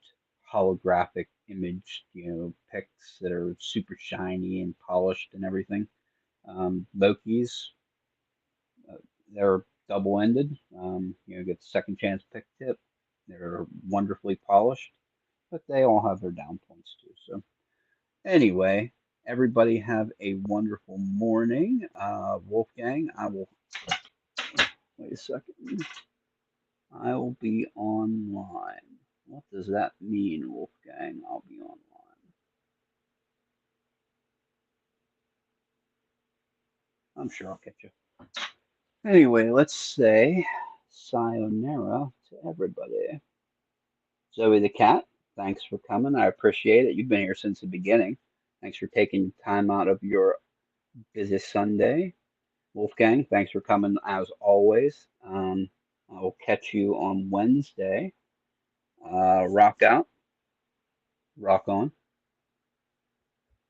holographic image, pics that are super shiny and polished and everything. Loki's, uh, they're double-ended. Get the second chance pick tip. They're wonderfully polished, but they all have their down points too. So anyway, everybody have a wonderful morning. Wolfgang, I will wait a second. I will be online. What does that mean, Wolfgang? I'll be online. I'm sure I'll catch you. Anyway, let's say sayonara to everybody. Zoe the cat, thanks for coming. I appreciate it. You've been here since the beginning. Thanks for taking time out of your busy Sunday. Wolfgang, thanks for coming as always. I will catch you on Wednesday. Rock out, rock on.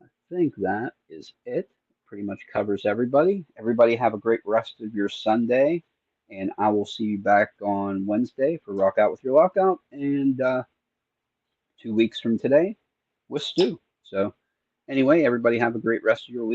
I think that is it. Pretty much covers everybody. Everybody have a great rest of your Sunday, and I will see you back on Wednesday for Rock Out with your Lockout, and 2 weeks from today with Stu. So, anyway, everybody have a great rest of your week.